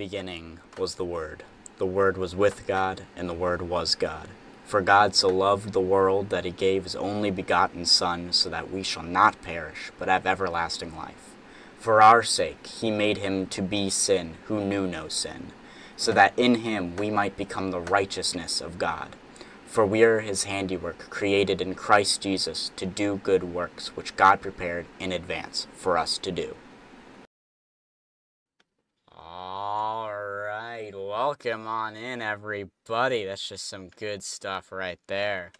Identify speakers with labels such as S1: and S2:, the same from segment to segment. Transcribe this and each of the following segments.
S1: beginning was the Word. The Word was with God, and the Word was God. For God so loved the world that he gave his only begotten Son, so that we shall not perish, but have everlasting life. For our sake he made him to be sin, who knew no sin, so that in him we might become the righteousness of God. For we are his handiwork, created in Christ Jesus to do good works, which God prepared in advance for us to do. Alright, welcome on in, everybody. That's just some good stuff right there.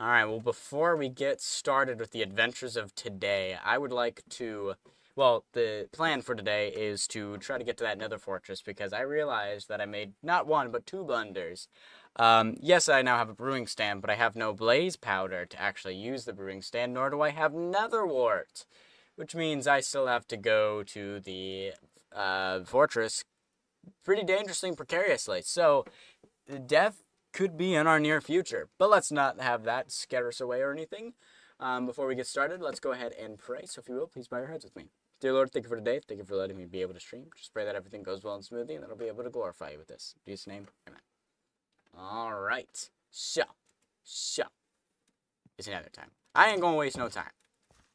S1: Alright, well, before we get started with the adventures of today, I would like to... Well, the plan for today is to try to get to that nether fortress, because I realized that I made not one, but two blunders. Yes, I now have a brewing stand, but I have no blaze powder to actually use the brewing stand, nor do I have nether wart. Which means I still have to go to the fortress pretty dangerously and precariously. So, death could be in our near future. But let's not have that scare us away or anything. Before we get started, let's go ahead and pray. So if you will, please bow your heads with me. Dear Lord, thank you for today. Thank you for letting me be able to stream. Just pray that everything goes well and smoothly, and that I'll be able to glorify you with this. In Jesus' name, amen. Alright. So. It's another time. I ain't gonna waste no time.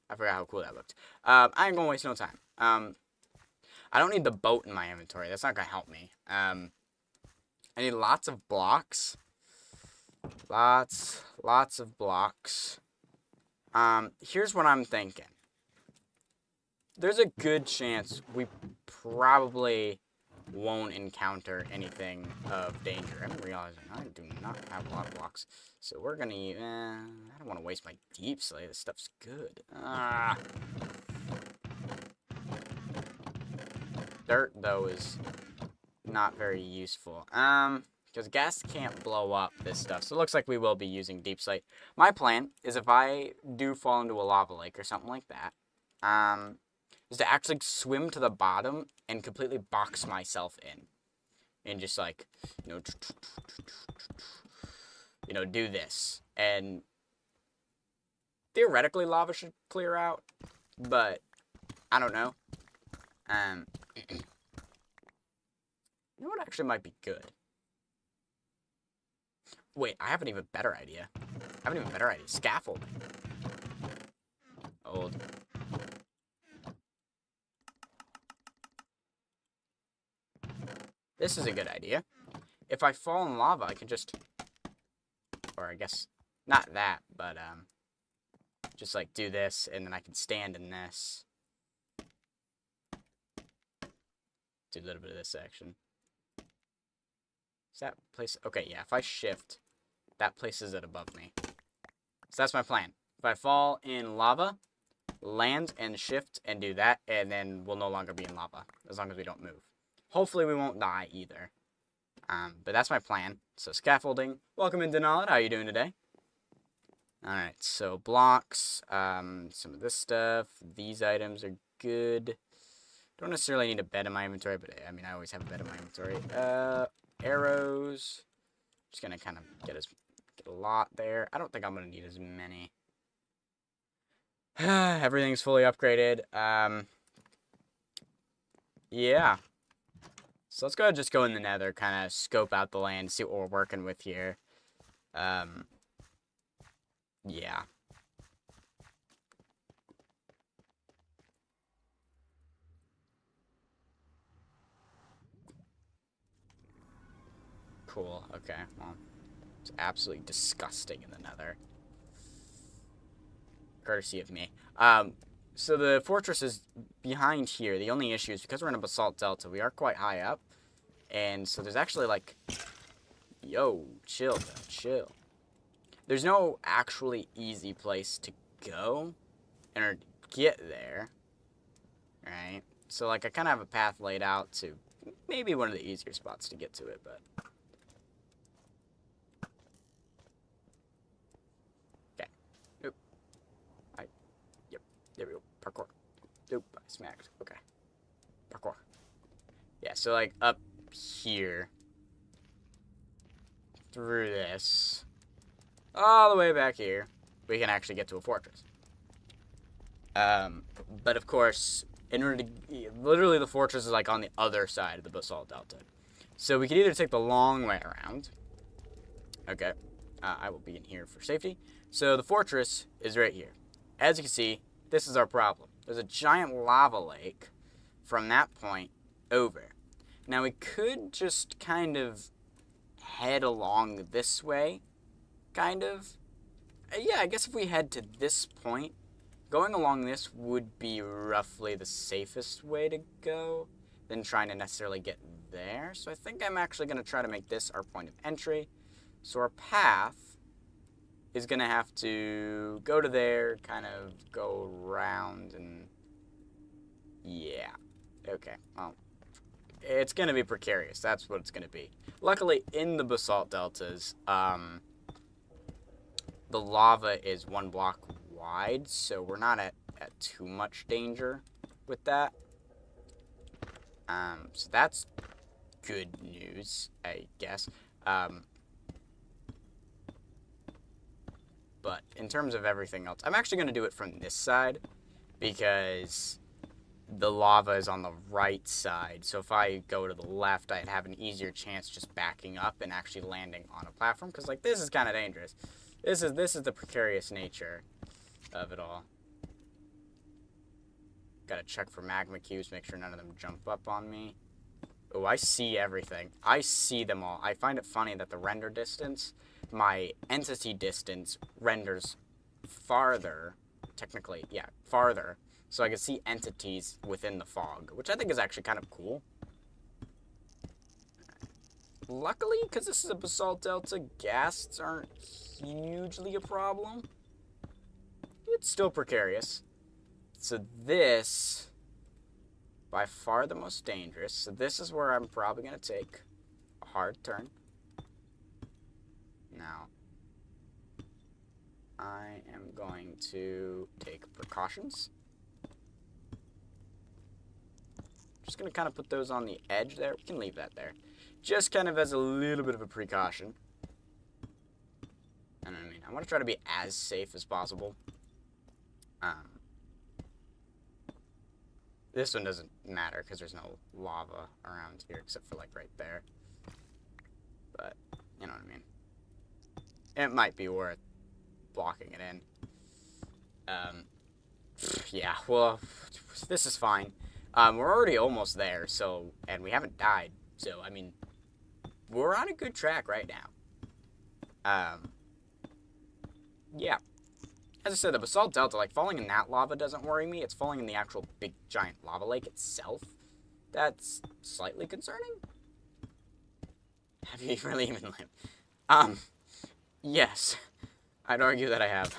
S1: I forgot how cool that looked. I ain't gonna waste no time. I don't need the boat in my inventory. That's not gonna help me. I need lots of blocks. Lots of blocks. Here's what I'm thinking. There's a good chance we probably won't encounter anything of danger. I'm realizing I do not have a lot of blocks. So we're gonna use... I don't want to waste my deep slate. This stuff's good. Dirt, though, is not very useful. Because gas can't blow up this stuff. So it looks like we will be using deep slate. My plan is, if I do fall into a lava lake or something like that, is to actually swim to the bottom and completely box myself in. And just like, do this. And theoretically lava should clear out, but I don't know. You know what actually might be good? Wait, I have an even better idea. Scaffolding. Old. This is a good idea. If I fall in lava, I can just... Or I guess, not that, but, just, like, do this, and then I can stand in this. Do a little bit of this section. Is that place... Okay, yeah, if I shift, that places it above me. So that's my plan. If I fall in lava, land and shift and do that, and then we'll no longer be in lava, as long as we don't move. Hopefully we won't die either. But that's my plan. So scaffolding. Welcome in, Denalid. How are you doing today? Alright, so blocks, some of this stuff. These items are good. Don't necessarily need a bed in my inventory, but I mean, I always have a bed in my inventory. Arrows. Just gonna kind of get a lot there. I don't think I'm gonna need as many. Everything's fully upgraded. Yeah. So let's go ahead and just go in the nether, kind of scope out the land, see what we're working with here. Yeah. Cool, okay, well, it's absolutely disgusting in the nether. Courtesy of me. So the fortress is behind here. The only issue is because we're in a basalt delta, we are quite high up. And so there's actually, like... Yo, chill, bro, chill. There's no actually easy place to go in order to get there. Right? So, like, I kind of have a path laid out to maybe one of the easier spots to get to it, but... Okay. Oop. Yep. There we go. Parkour. Oop, I smacked. Okay. Parkour. Yeah, so, like, up here. Through this. All the way back here. We can actually get to a fortress. But, of course, in order to, literally the fortress is like on the other side of the basalt delta. So we could either take the long way around. Okay, I will be in here for safety. So the fortress is right here. As you can see, this is our problem. There's a giant lava lake from that point over. Now we could just kind of head along this way, kind of. Yeah, I guess if we head to this point, going along this would be roughly the safest way to go than trying to necessarily get there. So I think I'm actually going to try to make this our point of entry. So our path is going to have to go to there, kind of go around, and yeah. Okay, well, it's going to be precarious. That's what it's going to be. Luckily, in the basalt deltas, the lava is 1 block wide, so we're not at too much danger with that. So that's good news, I guess. But in terms of everything else, I'm actually going to do it from this side because the lava is on the right side. So if I go to the left, I'd have an easier chance just backing up and actually landing on a platform. Because, like, this is kind of dangerous. This is the precarious nature of it all. Gotta check for magma cubes, make sure none of them jump up on me. Oh, I see everything. I see them all. I find it funny that the render distance, my entity distance, renders farther. Technically, yeah, farther. So I can see entities within the fog, which I think is actually kind of cool. Luckily, because this is a basalt delta, ghasts aren't hugely a problem. It's still precarious. So this, by far the most dangerous. So this is where I'm probably going to take a hard turn. Now, I am going to take precautions. Just going to kind of put those on the edge there. We can leave that there. Just kind of as a little bit of a precaution. And I mean, I want to try to be as safe as possible. This one doesn't matter because there's no lava around here except for like right there. But, you know what I mean. It might be worth blocking it in. Yeah, well, this is fine. We're already almost there, so, and we haven't died. So, I mean, we're on a good track right now. Yeah. As I said, the basalt delta, like, falling in that lava doesn't worry me. It's falling in the actual big, giant lava lake itself that's slightly concerning. Have you really even lived? Yes. I'd argue that I have.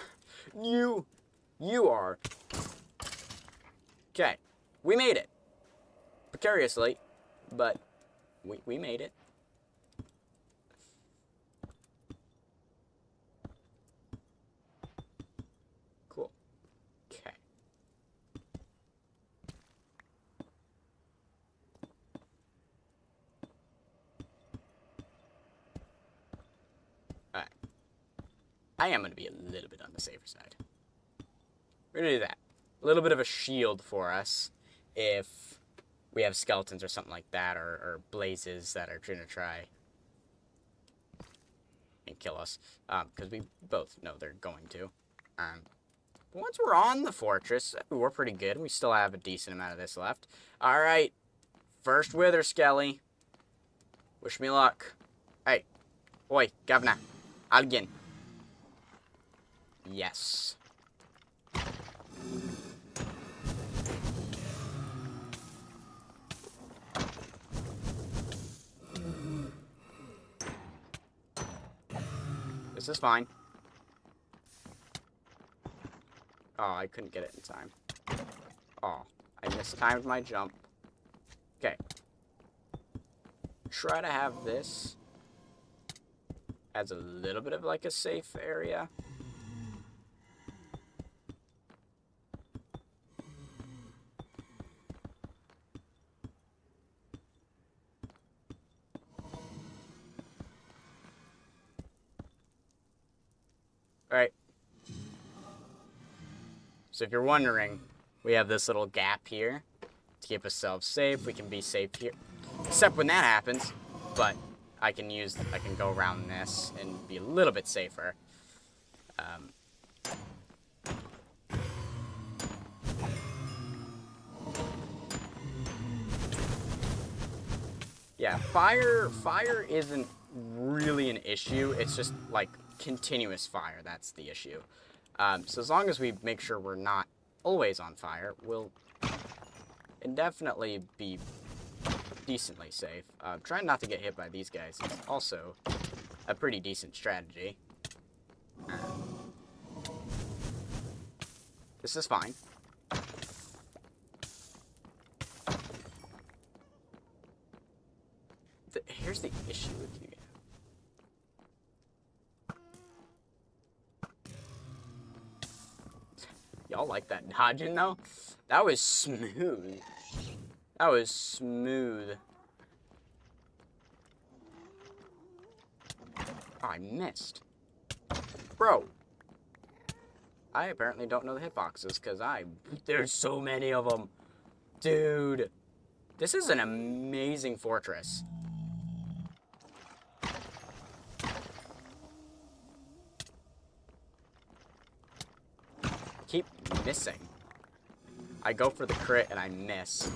S1: You are. Okay. We made it. Precariously, but we made it. Cool. Okay. Alright. I am going to be a little bit on the safer side. We're going to do that. A little bit of a shield for us if we have skeletons or something like that, or blazes that are going to try and kill us, because we both know they're going to. Once we're on the fortress, we're pretty good. We still have a decent amount of this left. All right, first wither, Skelly. Wish me luck. Hey, oi, governor, again. Yes. This is fine. Oh, I couldn't get it in time. Oh, I mistimed my jump. Okay. Try to have this as a little bit of like a safe area. Alright. So if you're wondering, we have this little gap here. keep ourselves safe. We can be safe here. Except when that happens. But I can go around this and be a little bit safer. Yeah, fire isn't really an issue. It's just like continuous fire. That's the issue. So as long as we make sure we're not always on fire, we'll indefinitely be decently safe. Trying not to get hit by these guys is also a pretty decent strategy. This is fine. Here's the issue with you. Y'all like that dodging, though? That was smooth. That was smooth. Oh, I missed. Bro. I apparently don't know the hitboxes, because there's so many of them. Dude. This is an amazing fortress. Keep missing. I go for the crit and I miss.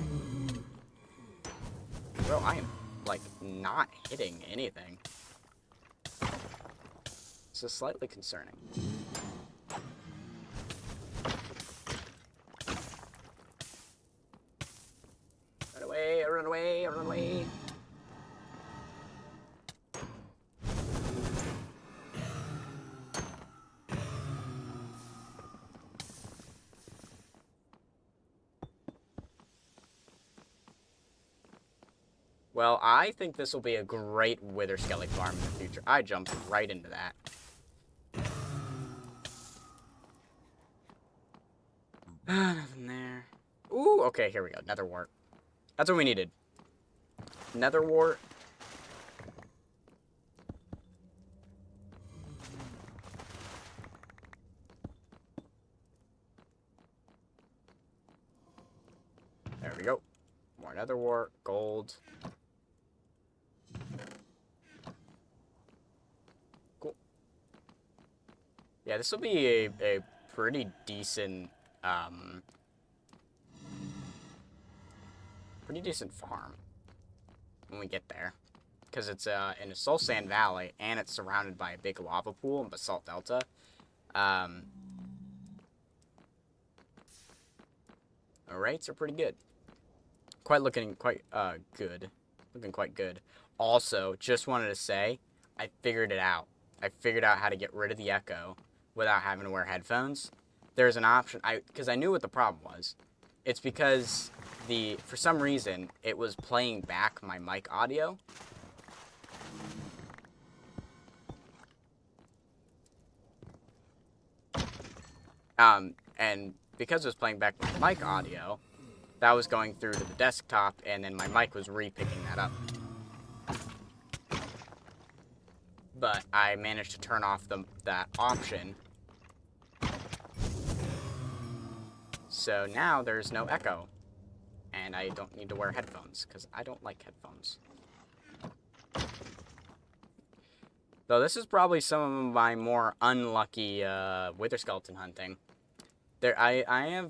S1: Bro, I am, like, not hitting anything. This is slightly concerning. Run away, run away, run away. Well, I think this will be a great Wither Skelly farm in the future. I jumped right into that. Nothing there. Ooh, okay, here we go. Nether wart. That's what we needed. Nether wart. There we go. More nether wart. Gold. Cool. Yeah, this will be a pretty decent, farm when we get there. Because it's in a Soul Sand Valley, and it's surrounded by a big lava pool and basalt delta. The rates are pretty good. Looking quite good. Looking quite good. Also, just wanted to say, I figured it out. I figured out how to get rid of the echo without having to wear headphones. There's an option, because I knew what the problem was. It's because for some reason, it was playing back my mic audio. And because it was playing back my mic audio, that was going through to the desktop, and then my mic was re-picking that up. But I managed to turn off that option. So now there's no echo. And I don't need to wear headphones, because I don't like headphones. Though this is probably some of my more unlucky Wither Skeleton hunting. I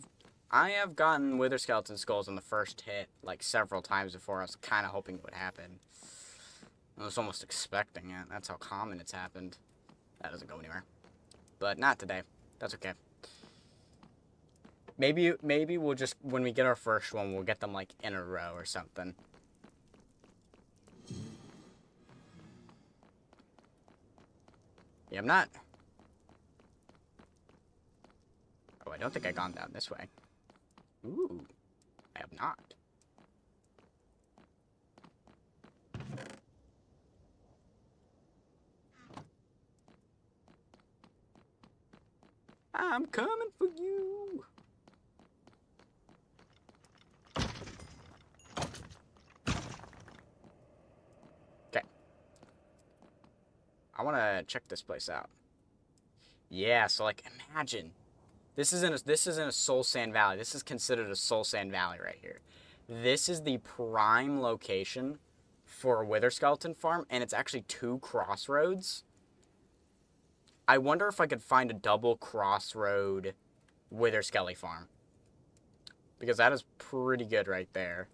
S1: have gotten Wither Skeleton skulls on the first hit, like, several times before. I was kind of hoping it would happen. I was almost expecting it. That's how common it's happened. That doesn't go anywhere. But not today. That's okay. Maybe we'll just, when we get our first one, we'll get them, like, in a row or something. Yeah, I'm not... Oh, I don't think I've gone down this way. Ooh. I have not. I'm coming for you. Okay. I want to check this place out. Yeah, so like imagine this isn't a Soul Sand Valley. This is considered a Soul Sand Valley right here. this is the prime location for a Wither Skeleton farm, and it's actually 2 crossroads. I wonder if I could find a double crossroad Wither Skelly farm, because that is pretty good right there.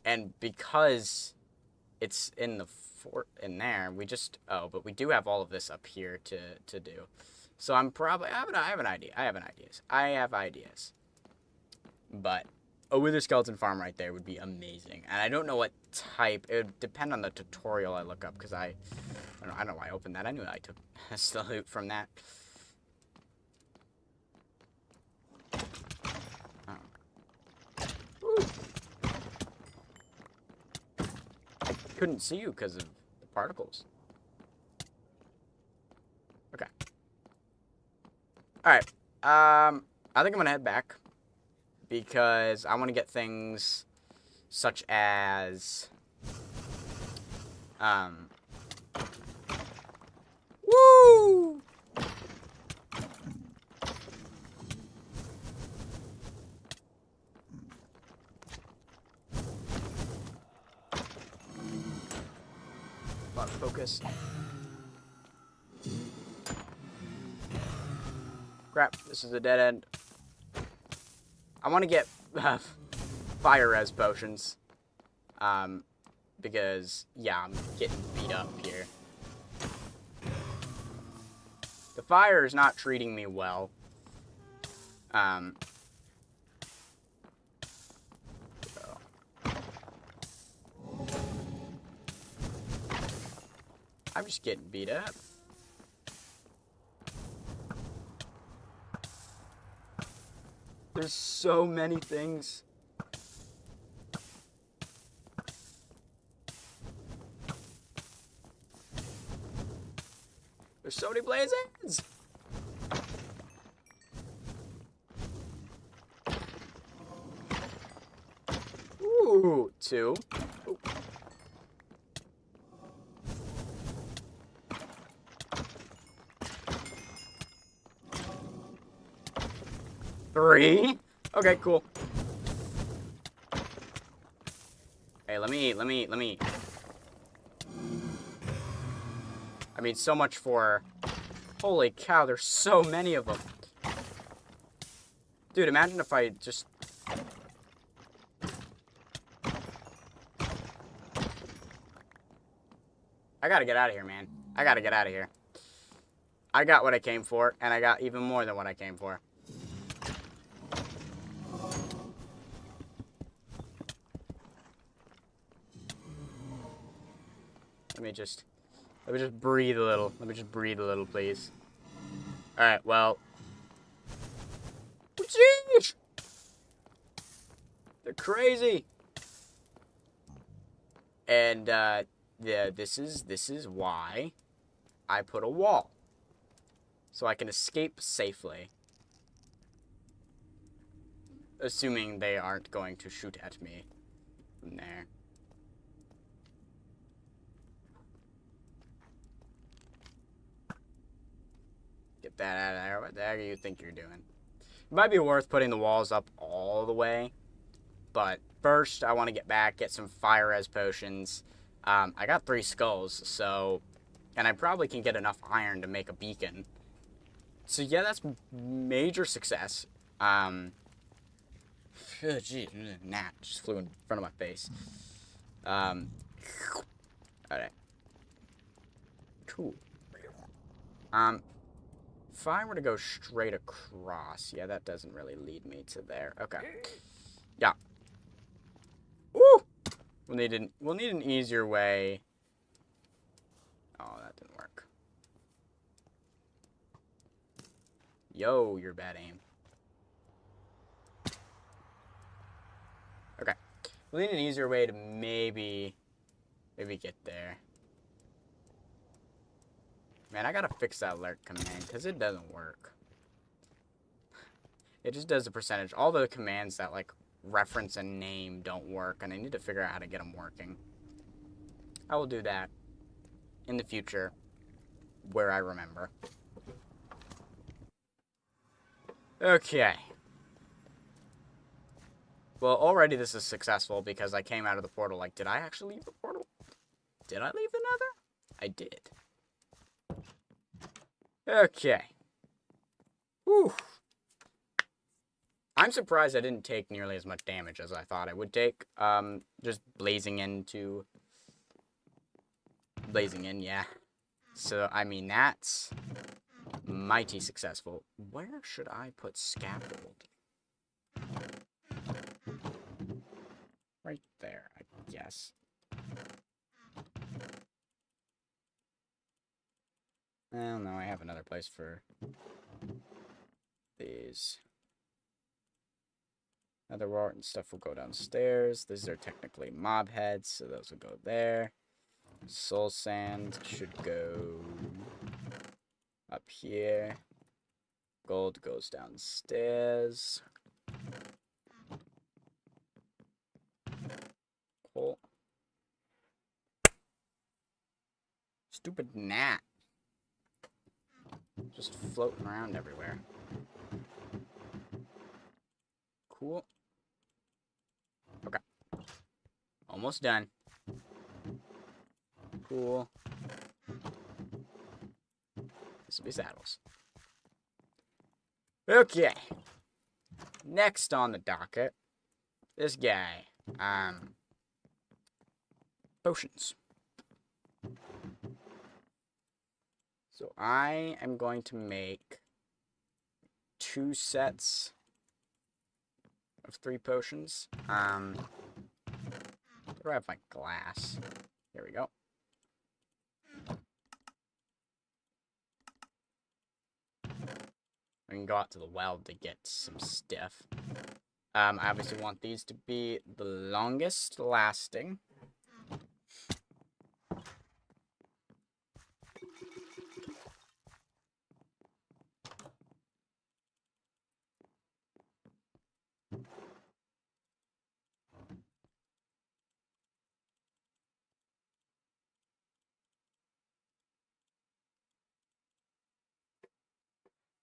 S1: And because it's in the fort in there, we just, oh, but we do have all of this up here to do. So I'm probably, I have an idea. I have ideas. But a Wither Skeleton farm right there would be amazing. And I don't know what type, it would depend on the tutorial I look up, because I don't know why I opened that. I knew I took the loot from that. Couldn't see you because of the particles. Okay. Alright. I think I'm gonna head back, because I want to get things such as woo! Focus. Crap, this is a dead end. I want to get fire res potions. Because, yeah, I'm getting beat up here. The fire is not treating me well. I'm just getting beat up. There's so many things. There's so many blazes. Ooh, 2. Ooh. Three. Okay, cool. Hey, let me eat. I mean, so much for... Holy cow, there's so many of them. Dude, imagine if I just... I gotta get out of here, man. I gotta get out of here. I got what I came for, and I got even more than what I came for. Let me just breathe a little. Let me just breathe a little, please. Alright, well. Jeez! They're crazy! And, yeah, this is why I put a wall. So I can escape safely. Assuming they aren't going to shoot at me from there. Get that out of there. What the heck do you think you're doing? It might be worth putting the walls up all the way. But first, I want to get back, get some fire res potions. I got 3 skulls, so... And I probably can get enough iron to make a beacon. So yeah, that's major success. Geez, gnat just flew in front of my face. Alright. Cool. If I were to go straight across, yeah, that doesn't really lead me to there. Okay. Yeah. Woo! We'll need an easier way. Oh, that didn't work. Yo, you're bad aim. Okay. We'll need an easier way to maybe get there. Man, I gotta fix that alert command, because it doesn't work. It just does the percentage. All the commands that, like, reference a name don't work, and I need to figure out how to get them working. I will do that in the future, where I remember. Okay. Well, already this is successful because I came out of the portal. Like, did I actually leave the portal? Did I leave the nether? I did. Okay. Whew. I'm surprised I didn't take nearly as much damage as I thought I would take. Just blazing in, yeah. So, I mean, that's mighty successful. Where should I put scaffold? Right there, I guess. Well, no, I have another place for these. Other art and stuff will go downstairs. These are technically mob heads, so those will go there. Soul sand should go up here. Gold goes downstairs. Cool. Stupid gnat. Just floating around everywhere. Cool. Okay. Almost done. Cool. This will be saddles. Okay. Next on the docket, this guy. Potions. So I am going to make 2 sets of 3 potions. Where do I have my glass? Here we go. I can go out to the well to get some stuff. I obviously want these to be the longest lasting.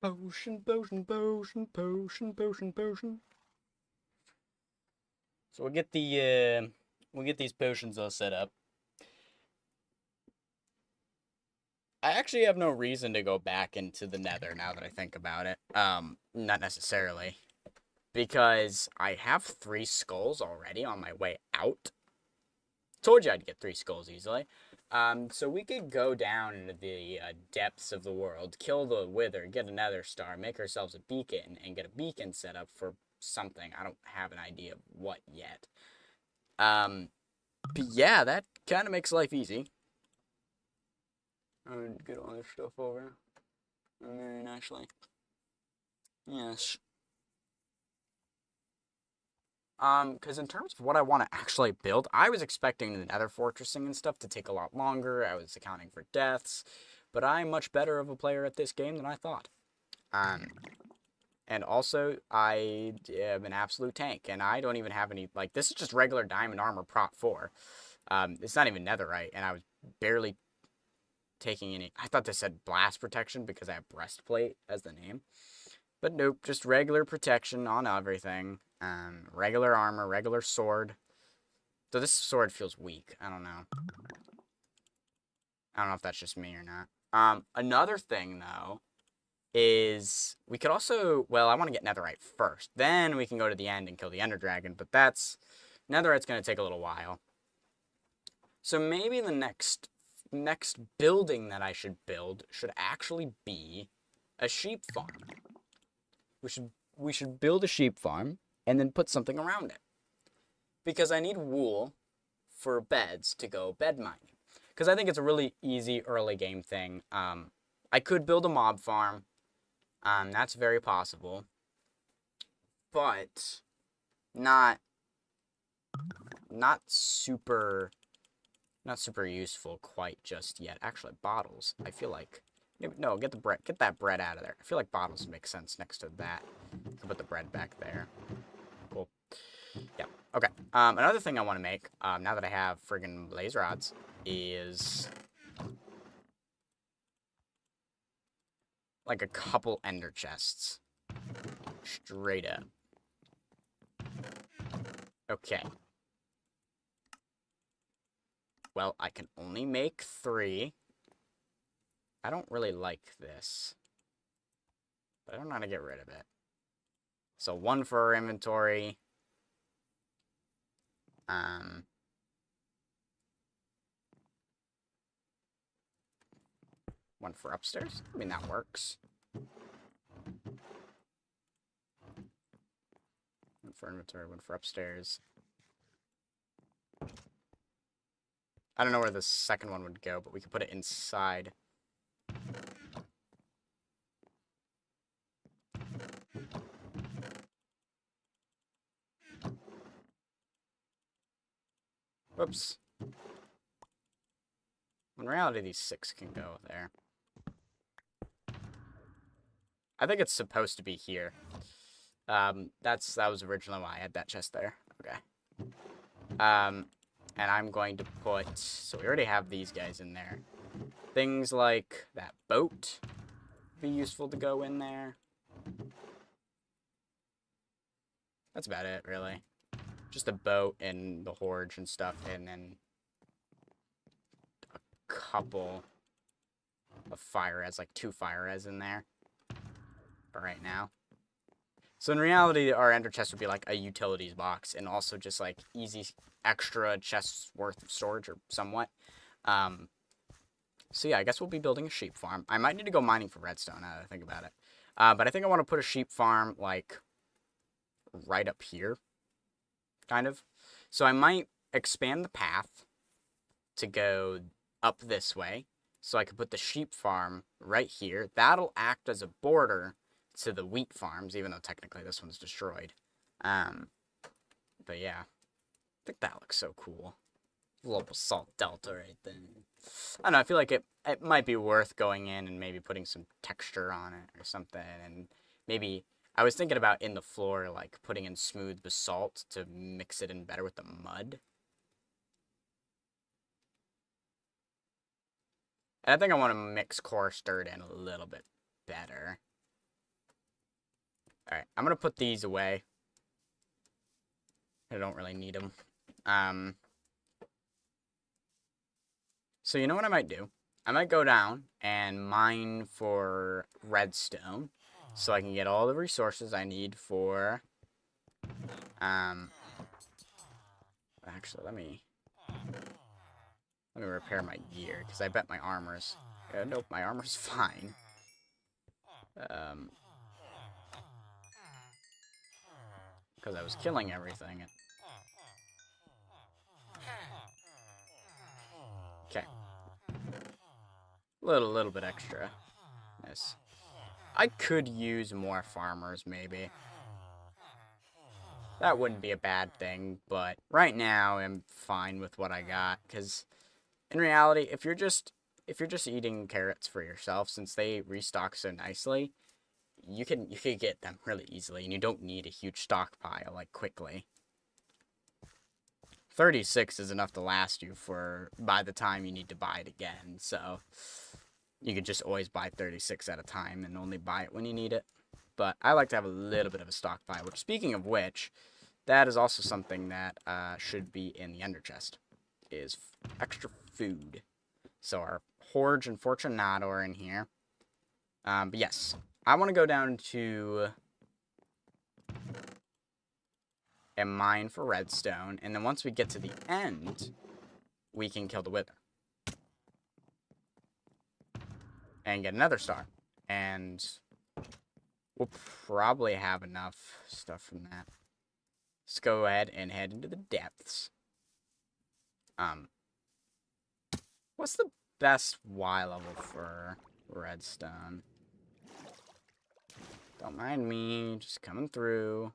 S1: Potion, potion, potion, potion, potion, potion. So we'll get these potions all set up. I actually have no reason to go back into the nether now that I think about it. Not necessarily. Because I have 3 skulls already on my way out. Told you I'd get 3 skulls easily. So we could go down into the depths of the world, kill the wither, get a nether star, make ourselves a beacon, and get a beacon set up for something. I don't have an idea of what yet. But yeah, that kind of makes life easy. I would get all this stuff over. And actually. Yes. Because in terms of what I want to actually build, I was expecting the nether fortressing and stuff to take a lot longer. I was accounting for deaths. But I'm much better of a player at this game than I thought. And also, I am an absolute tank. And I don't even have any, like, this is just regular diamond armor prot 4. It's not even netherite. And I was barely taking any, I thought this said blast protection because I have breastplate as the name. But nope, just regular protection on everything. Regular armor, regular sword. So this sword feels weak. I don't know. I don't know if that's just me or not. Another thing, though, is we could also... Well, I want to get netherite first. Then we can go to the end and kill the ender dragon. But that's... Netherite's going to take a little while. So maybe the next building that I should build should actually be a sheep farm. We should build a sheep farm and then put something around it. Because I need wool for beds to go bed mining. Because I think it's a really easy early game thing. I could build a mob farm. That's very possible. But not super useful quite just yet. Actually, bottles. I feel like... No, get that bread out of there. I feel like bottles make sense next to that. I'll put the bread back there. Cool. Yeah. Okay. Another thing I want to make, now that I have friggin' blaze rods, is like a couple ender chests. Straight up. Okay. Well, I can only make 3. I don't really like this. But I don't know how to get rid of it. So 1 for our inventory. 1 for upstairs. I mean, that works. 1 for inventory, 1 for upstairs. I don't know where the second one would go, but we could put it inside. Whoops. In reality, these 6 can go there. I think it's supposed to be here. That was originally why I had that chest there. Okay. And I'm going to put... So we already have these guys in there. Things like that boat be useful to go in there. That's about it, really. Just a boat and the Horge and stuff, and then a couple of fire res, like 2 fire res in there for right now. So in reality, our ender chest would be like a utilities box, and also just like easy extra chests worth of storage, or somewhat. So yeah, I guess we'll be building a sheep farm. I might need to go mining for redstone now that I think about it. But I think I want to put a sheep farm like right up here, kind of. So I might expand the path to go up this way, so I could put the sheep farm right here. That'll act as a border to the wheat farms, even though technically this one's destroyed. But yeah, I think that looks so cool. A little basalt delta right there. I don't know, I feel like it might be worth going in and maybe putting some texture on it or something, and maybe... I was thinking about in the floor, like, putting in smooth basalt to mix it in better with the mud. And I think I want to mix coarse dirt in a little bit better. Alright, I'm going to put these away. I don't really need them. So you know what I might do? I might go down and mine for redstone, so I can get all the resources I need for... Actually, let me repair my gear, because I bet my armor's... nope, my armor's fine. Because I was killing everything. Okay. Little bit extra. Nice. I could use more farmers, maybe. That wouldn't be a bad thing, but right now I'm fine with what I got, because in reality, if you're just eating carrots for yourself, since they restock so nicely, you can get them really easily, and you don't need a huge stockpile, like, quickly. 36 is enough to last you for by the time you need to buy it again, so you could just always buy 36 at a time and only buy it when you need it. But I like to have a little bit of a stockpile, which, speaking of which, that is also something that should be in the ender chest, is extra food. So our Horge and Fortunato are in here. But yes, I want to go down to a mine for redstone, and then once we get to the end, we can kill the Wither. And get another star. And we'll probably have enough stuff from that. Let's go ahead and head into the depths. What's the best Y level for redstone? Don't mind me, just coming through.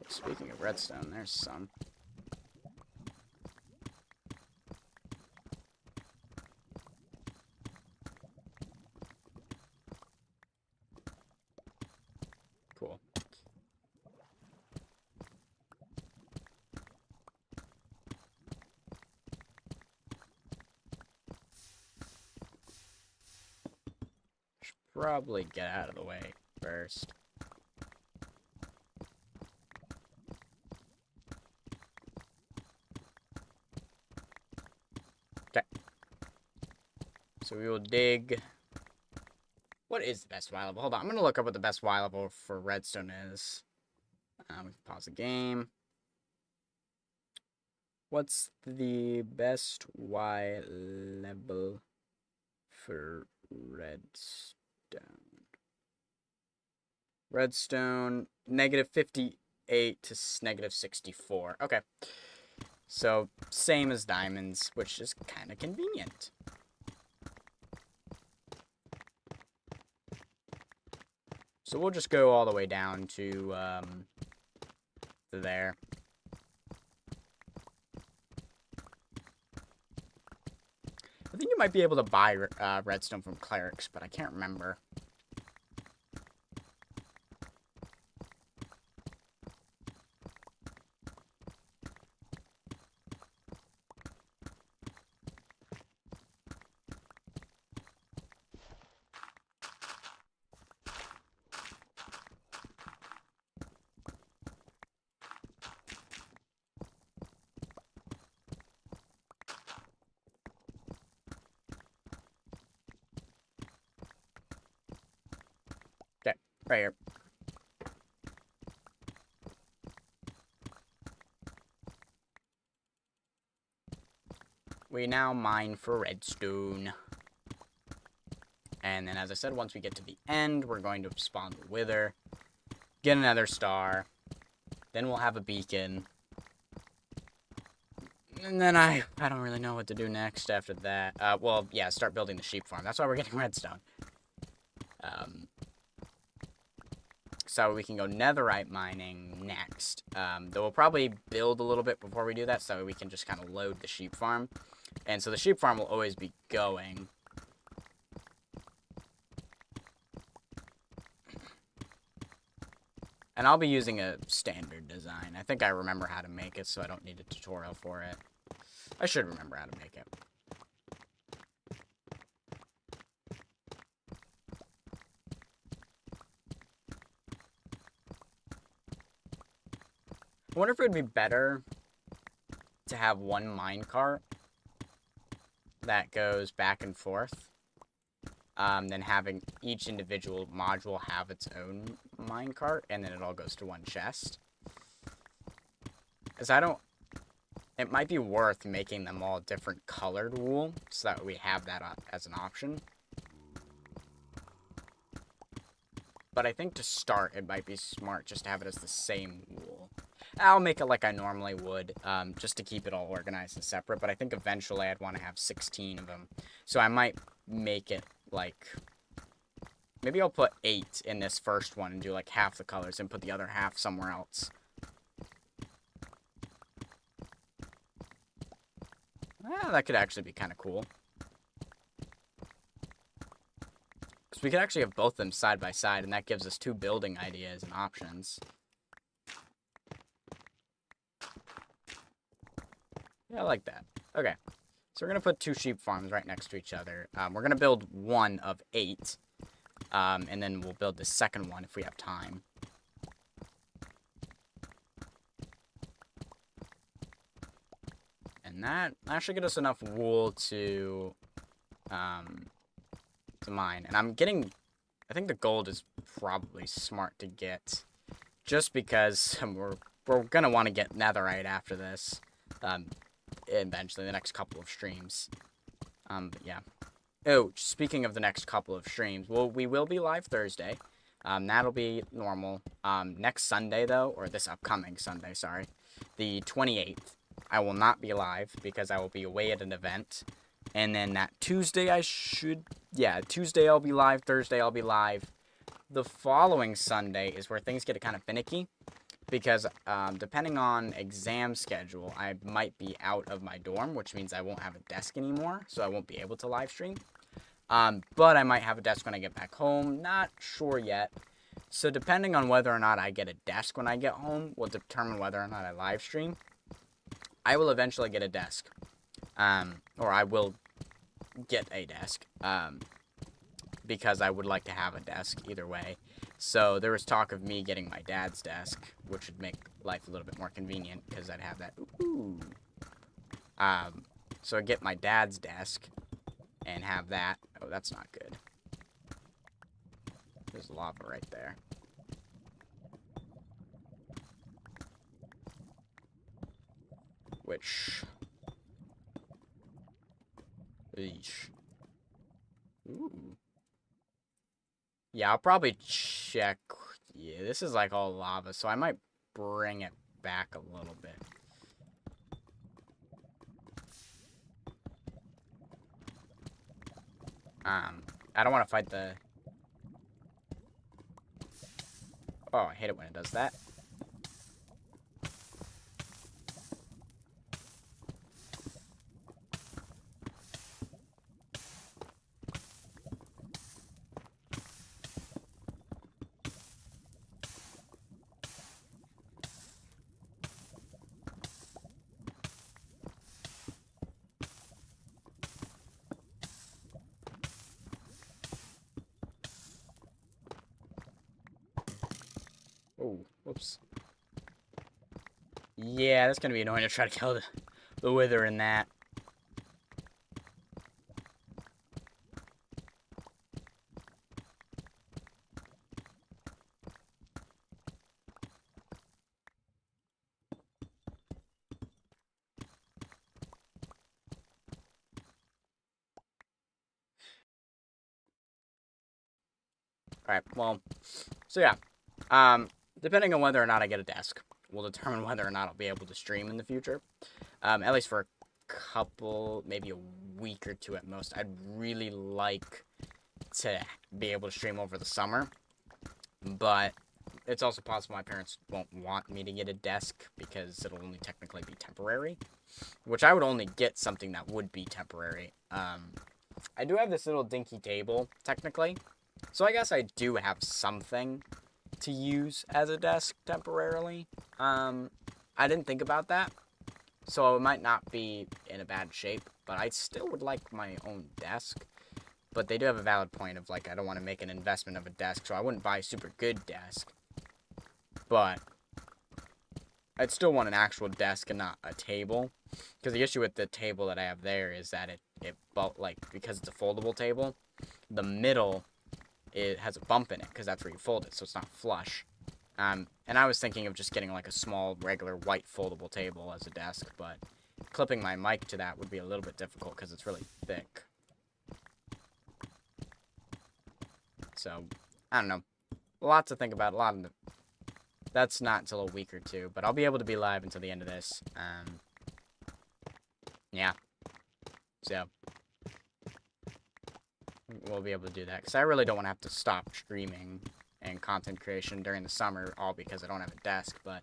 S1: Speaking of redstone, there's some. Cool. probably get out of the way first. Okay. So we will dig. What is the best Y level? Hold on, I'm gonna look up what the best Y level for redstone is. We can pause the game. What's the best Y level for redstone? Redstone, negative 58 to negative 64. Okay. So, same as diamonds, which is kind of convenient. So we'll just go all the way down to there. I think you might be able to buy redstone from clerics, but I can't remember. Okay, right here. We now mine for redstone. And then, as I said, once we get to the end, we're going to spawn the wither, get another star, then we'll have a beacon. And then I don't really know what to do next after that. Well, yeah, start building the sheep farm. That's why we're getting redstone. So we can go netherite mining next. Though we'll probably build a little bit before we do that, so we can just kind of load the sheep farm. And so the sheep farm will always be going. And I'll be using a standard design. I think I remember how to make it, so I don't need a tutorial for it. I should remember how to make it. I wonder if it would be better to have one minecart that goes back and forth than having each individual module have its own minecart and then it all goes to one chest. Because it might be worth making them all different colored wool so that we have that as an option. But I think to start, it might be smart just to have it as the same wool. I'll make it like I normally would, just to keep it all organized and separate. But I think eventually I'd want to have 16 of them. So I might make it like... Maybe I'll put 8 in this first one and do like half the colors and put the other half somewhere else. That could actually be kind of cool. Because we could actually have both of them side by side, and that gives us 2 building ideas and options. Yeah, I like that. Okay. So we're going to put 2 sheep farms right next to each other. We're going to build one of 8. And then we'll build the second one if we have time. And that should get us enough wool to mine. And I think the gold is probably smart to get. Just because we're going to want to get netherite after this. Eventually, the next couple of streams. But yeah. Oh, speaking of the next couple of streams, we will be live Thursday. That'll be normal. Next Sunday, though, or this upcoming Sunday, sorry, the 28th, I will not be live because I will be away at an event. And then that Tuesday, Tuesday I'll be live, Thursday I'll be live. The following Sunday is where things get kind of finicky. Because depending on exam schedule, I might be out of my dorm, which means I won't have a desk anymore, so I won't be able to live stream. But I might have a desk when I get back home. Not sure yet. So depending on whether or not I get a desk when I get home will determine whether or not I live stream. I will eventually get a desk. Or I will get a desk. because I would like to have a desk either way. So there was talk of me getting my dad's desk, which would make life a little bit more convenient because I'd have that. Ooh. So I'd get my dad's desk and have that. Oh, that's not good. There's lava right there. Which... Eesh. Ooh. Yeah, I'll probably check. Yeah, this is like all lava, so I might bring it back a little bit. I don't want to fight the... Oh, I hate it when it does that. Oh, whoops. Yeah, that's gonna be annoying to try to kill the wither in that. Alright, well, so yeah. Depending on whether or not I get a desk, will determine whether or not I'll be able to stream in the future. At least for a couple, maybe a week or two at most. I'd really like to be able to stream over the summer, but it's also possible my parents won't want me to get a desk because it'll only technically be temporary, which I would only get something that would be temporary. I do have this little dinky table, technically, so I guess I do have something to use as a desk temporarily. I didn't think about that, so it might not be in a bad shape, but I still would like my own desk. But they do have a valid point of, like, I don't want to make an investment of a desk, so I wouldn't buy a super good desk. But I'd still want an actual desk and not a table. Because the issue with the table that I have there is that because it's a foldable table, the middle, it has a bump in it, because that's where you fold it, so it's not flush. And I was thinking of just getting, like, a small, regular, white foldable table as a desk, but clipping my mic to that would be a little bit difficult, because it's really thick. So, I don't know. Lots to think about. That's not until a week or two, but I'll be able to be live until the end of this. Yeah. So, we'll be able to do that. Because I really don't want to have to stop streaming and content creation during the summer, all because I don't have a desk. But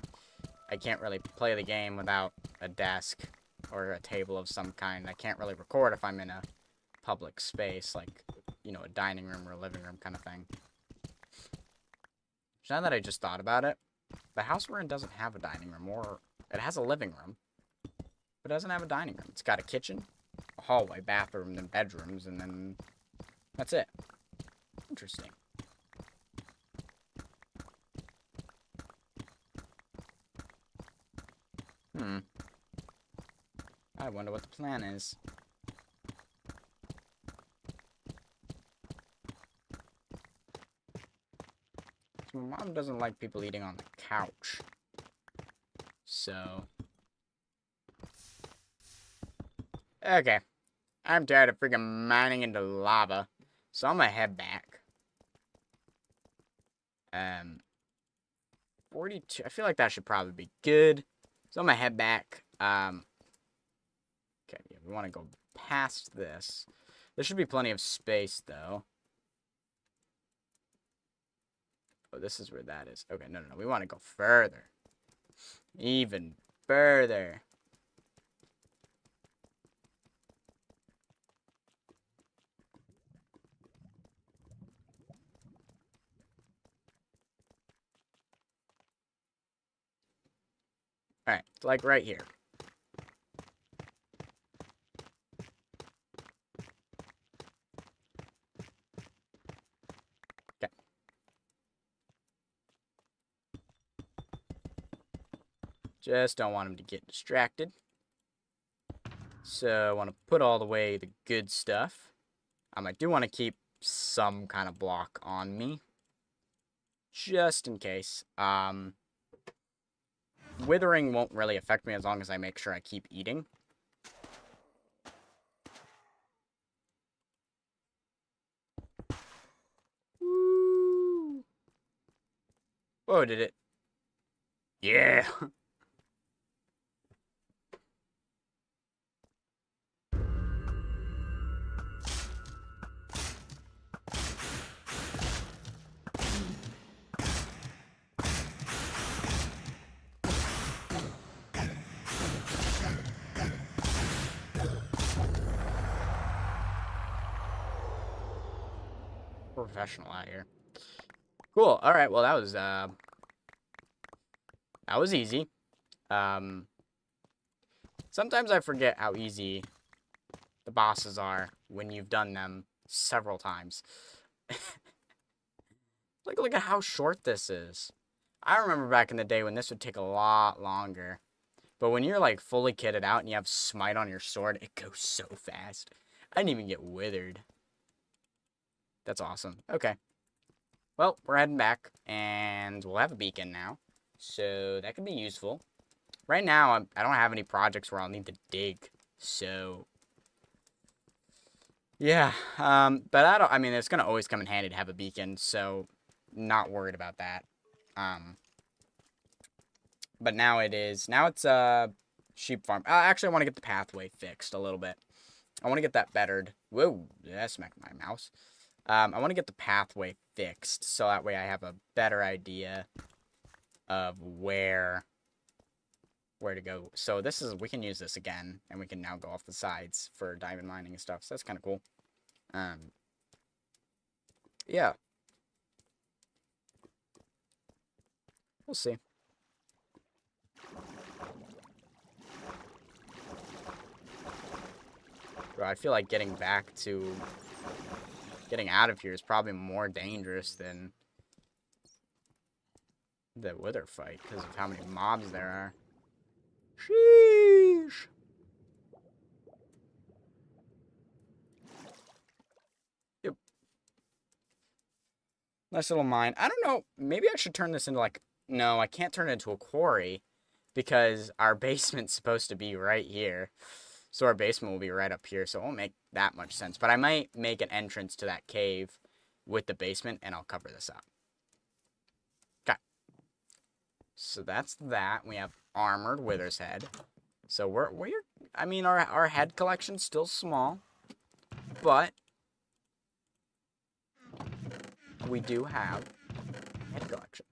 S1: I can't really play the game without a desk or a table of some kind. I can't really record if I'm in a public space, like, you know, a dining room or a living room kind of thing. Now that I just thought about it, the house we're in doesn't have a dining room, or it has a living room, but it doesn't have a dining room. It's got a kitchen, a hallway, bathroom, then bedrooms, and then that's it. Interesting. I wonder what the plan is. My mom doesn't like people eating on the couch. So... Okay. I'm tired of freaking mining into lava. So I'm gonna head back. 42. I feel like that should probably be good. So I'm gonna head back. Okay, yeah, we want to go past this. There should be plenty of space, though. Oh, this is where that is. Okay, no. We want to go further. Even further. Alright, like right here. Just don't want him to get distracted. So I want to put all the way the good stuff. I do want to keep some kind of block on me, just in case. Withering won't really affect me as long as I make sure I keep eating. Woo! Whoa, did it? Yeah! Professional out here. Cool. All right. Well, that was easy. Sometimes I forget how easy the bosses are when you've done them several times. Look at how short this is. I remember back in the day when this would take a lot longer. But when you're like fully kitted out and you have smite on your sword, it goes so fast. I didn't even get withered. That's awesome. Okay. Well, we're heading back, and we'll have a beacon now. So that could be useful. Right now, I don't have any projects where I'll need to dig. So, yeah. But I mean, it's going to always come in handy to have a beacon, so not worried about that. But now it's a sheep farm. Actually, I want to get the pathway fixed a little bit. I want to get that bettered. Whoa, that smacked my mouse. I want to get the pathway fixed, so that way I have a better idea of where to go. So we can use this again, and we can now go off the sides for diamond mining and stuff, so that's kind of cool. Yeah. We'll see. Bro, I feel like getting out of here is probably more dangerous than the wither fight because of how many mobs there are. Sheesh. Yep. Nice little mine. I don't know. Maybe I should turn this into like... No, I can't turn it into a quarry because our basement's supposed to be right here. So our basement will be right up here, so it won't make that much sense. But I might make an entrance to that cave with the basement, and I'll cover this up. Okay. So that's that. We have armored wither's head. So I mean, our head collection's still small, but we do have head collection.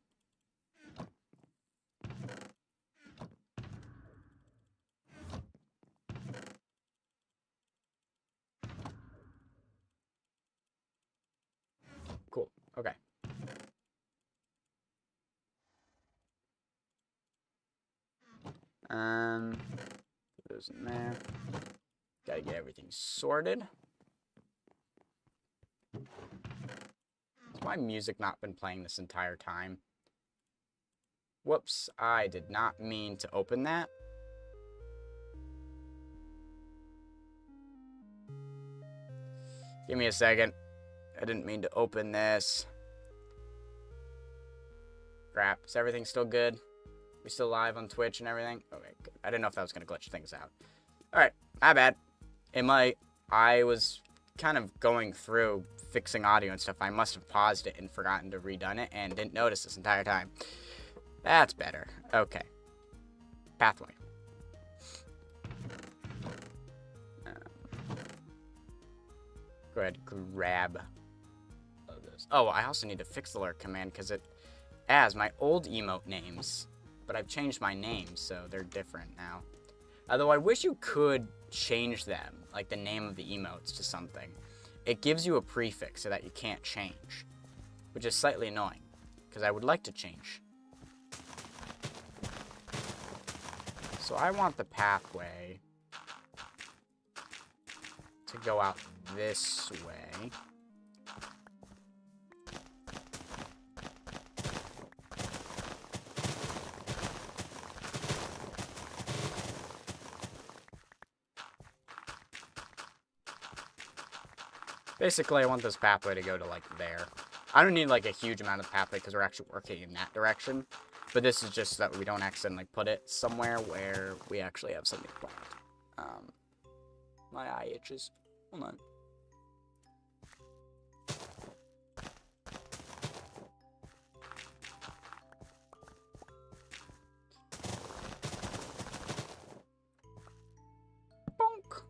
S1: Cool. Okay. Those in there. Gotta get everything sorted. Has my music not been playing this entire time? Whoops, I did not mean to open that. Give me a second. I didn't mean to open this. Crap. Is everything still good? We still live on Twitch and everything? Okay, good. I didn't know if that was going to glitch things out. Alright, my bad. I was kind of going through fixing audio and stuff. I must have paused it and forgotten to redone it and didn't notice this entire time. That's better. Okay. Pathway. Go ahead, grab those. Oh, I also need to fix the lurk command because it has my old emote names, but I've changed my names, so they're different now. Although I wish you could change them, like the name of the emotes to something. It gives you a prefix so that you can't change, which is slightly annoying, because I would like to change. So I want the pathway to go out this way. Basically, I want this pathway to go to, like, there. I don't need, like, a huge amount of pathway because we're actually working in that direction. But this is just so that we don't accidentally put it somewhere where we actually have something planned. My eye itches. Hold on. Bonk.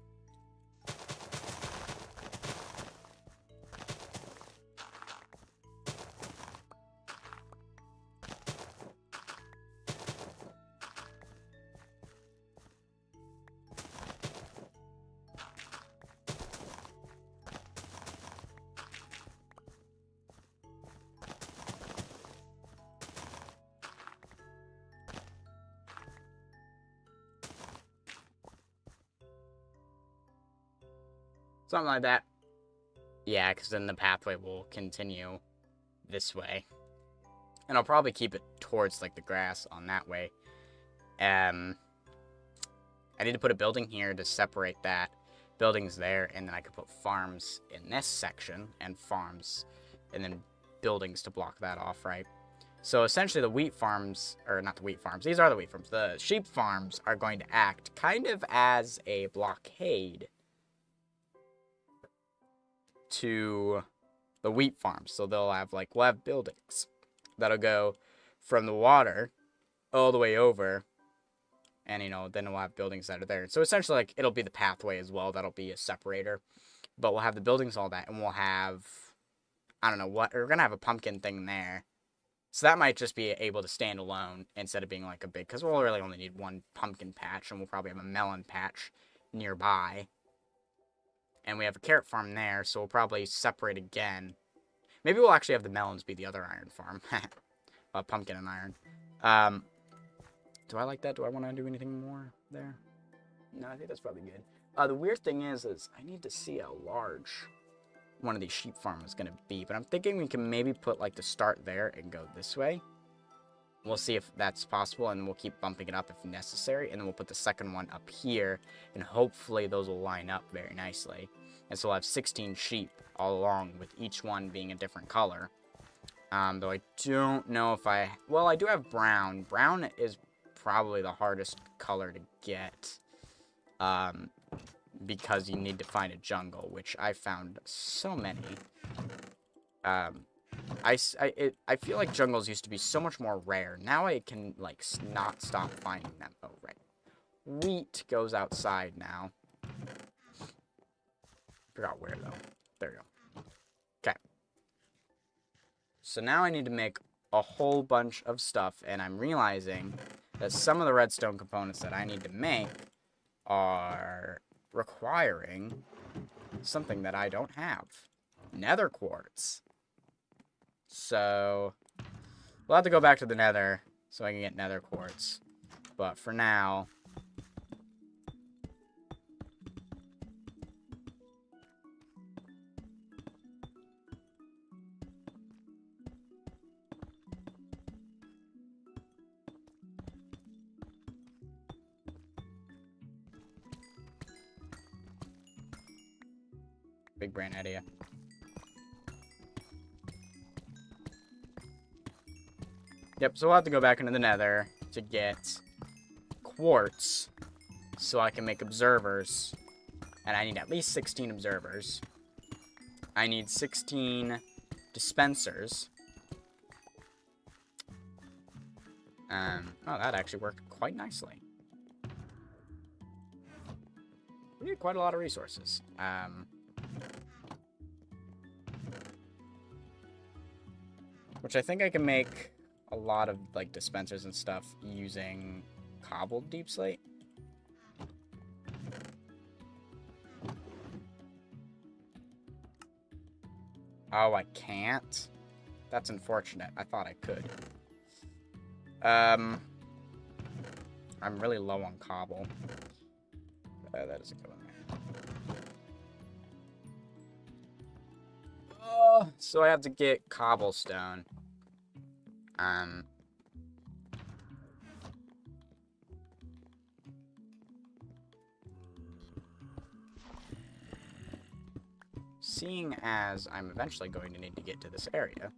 S1: Something like that. Yeah, because then the pathway will continue this way. And I'll probably keep it towards, like, the grass on that way. I need to put a building here to separate that. Buildings there, and then I could put farms in this section, and farms, and then buildings to block that off, right? So essentially the wheat farms, or not the wheat farms, these are the wheat farms. The sheep farms are going to act kind of as a blockade to the wheat farms. So they'll have, like, we'll have buildings that'll go from the water all the way over, and, you know, then we'll have buildings that are there. So essentially, like, it'll be the pathway as well. That'll be a separator. But we'll have the buildings, all that, and we'll have, I don't know what, we're going to have a pumpkin thing there. So that might just be able to stand alone instead of being, like, a big, because we'll really only need one pumpkin patch, and we'll probably have a melon patch nearby. And we have a carrot farm there, so we'll probably separate again. Maybe we'll actually have the melons be the other iron farm. Pumpkin and iron. Do I like that? Do I want to do anything more there? No, I think that's probably good. The weird thing is I need to see how large one of these sheep farms is going to be. But I'm thinking we can maybe put, like, the start there and go this way. We'll see if that's possible, and we'll keep bumping it up if necessary. And then we'll put the second one up here, and hopefully those will line up very nicely. And so we'll have 16 sheep all along, with each one being a different color. Though I don't know if well, I do have brown. Brown is probably the hardest color to get. Because you need to find a jungle, which I found so many. I feel like jungles used to be so much more rare. Now I can, like, not stop finding them. Oh, right. Wheat goes outside now. Forgot where, though. There you go. Okay. So now I need to make a whole bunch of stuff, and I'm realizing that some of the redstone components that I need to make are requiring something that I don't have. Nether quartz. So we'll have to go back to the nether so I can get nether quartz. But for now, big brain idea. Yep, so we'll have to go back into the nether to get quartz so I can make observers. And I need at least 16 observers. I need 16 dispensers. Oh, that actually worked quite nicely. We need quite a lot of resources. Which I think I can make a lot of, like, dispensers and stuff using cobbled deep slate. Oh, I can't? That's unfortunate. I thought I could. I'm really low on cobble. That doesn't go in there. So I have to get cobblestone. seeing as I'm eventually going to need to get to this area,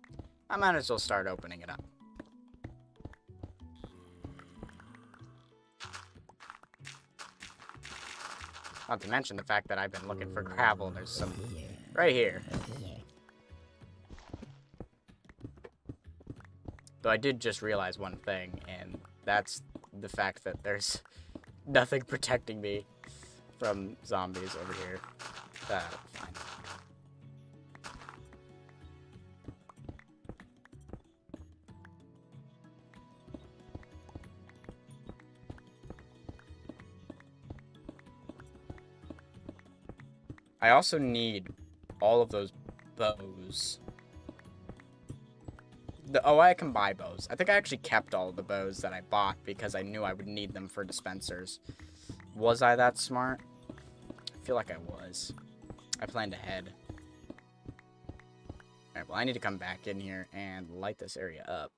S1: I might as well start opening it up. Not to mention the fact that I've been looking for gravel, and there's some right here. Though I did just realize one thing, and that's the fact that there's nothing protecting me from zombies over here. Fine. I also need all of those bows. Oh, I can buy bows. I think I actually kept all of the bows that I bought because I knew I would need them for dispensers. Was I that smart? I feel like I was. I planned ahead. Alright, well, I need to come back in here and light this area up.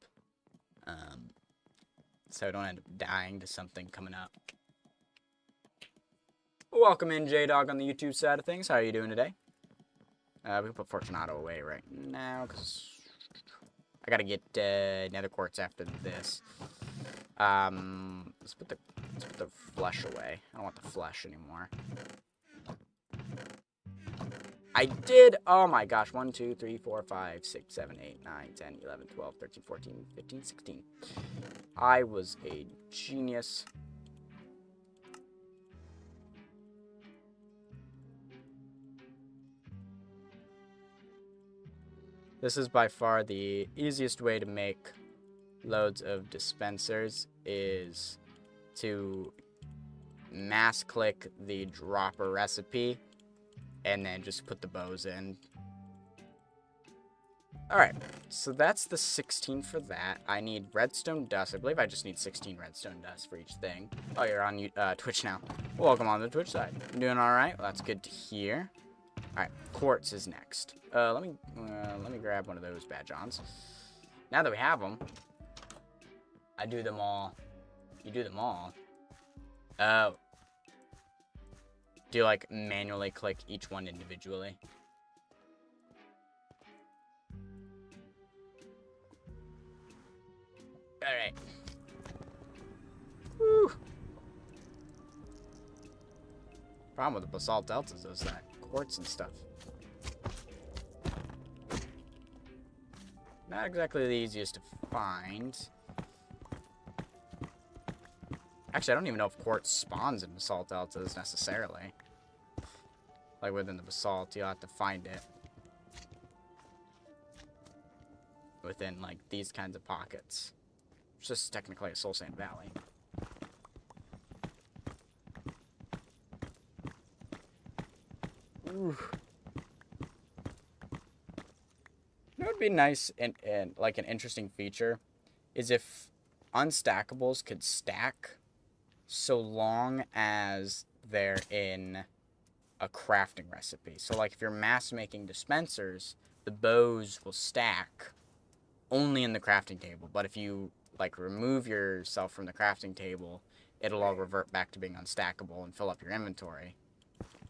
S1: So I don't end up dying to something coming up. Welcome in, J-Dog, on the YouTube side of things. How are you doing today? We can put Fortunato away right now, because I gotta get nether quartz after this. Let's put the flesh away. I don't want the flesh anymore. I did, oh my gosh, 1, 2, 3, 4, 5, 6, 7, 8, 9, 10, 11, 12, 13, 14, 15, 16. I was a genius. This is by far the easiest way to make loads of dispensers, is to mass click the dropper recipe and then just put the bows in. Alright, so that's the 16 for that. I need redstone dust. I believe I just need 16 redstone dust for each thing. Oh, you're on Twitch now. Welcome on the Twitch side. You doing alright? Well, that's good to hear. Alright, quartz is next. Let me grab one of those badge-ons. Now that we have them, I do them all. You do them all. Oh. Do you, like, manually click each one individually? Alright. Woo! Problem with the basalt deltas is that quartz and stuff. Not exactly the easiest to find. Actually, I don't even know if quartz spawns in basalt deltas necessarily. Like within the basalt, you'll have to find it within like these kinds of pockets. It's just technically a Soul Sand Valley. Ooh. You know what would be nice and like an interesting feature is if unstackables could stack so long as they're in a crafting recipe. So like if you're mass making dispensers, the bows will stack only in the crafting table. But if you like remove yourself from the crafting table, it'll all revert back to being unstackable and fill up your inventory.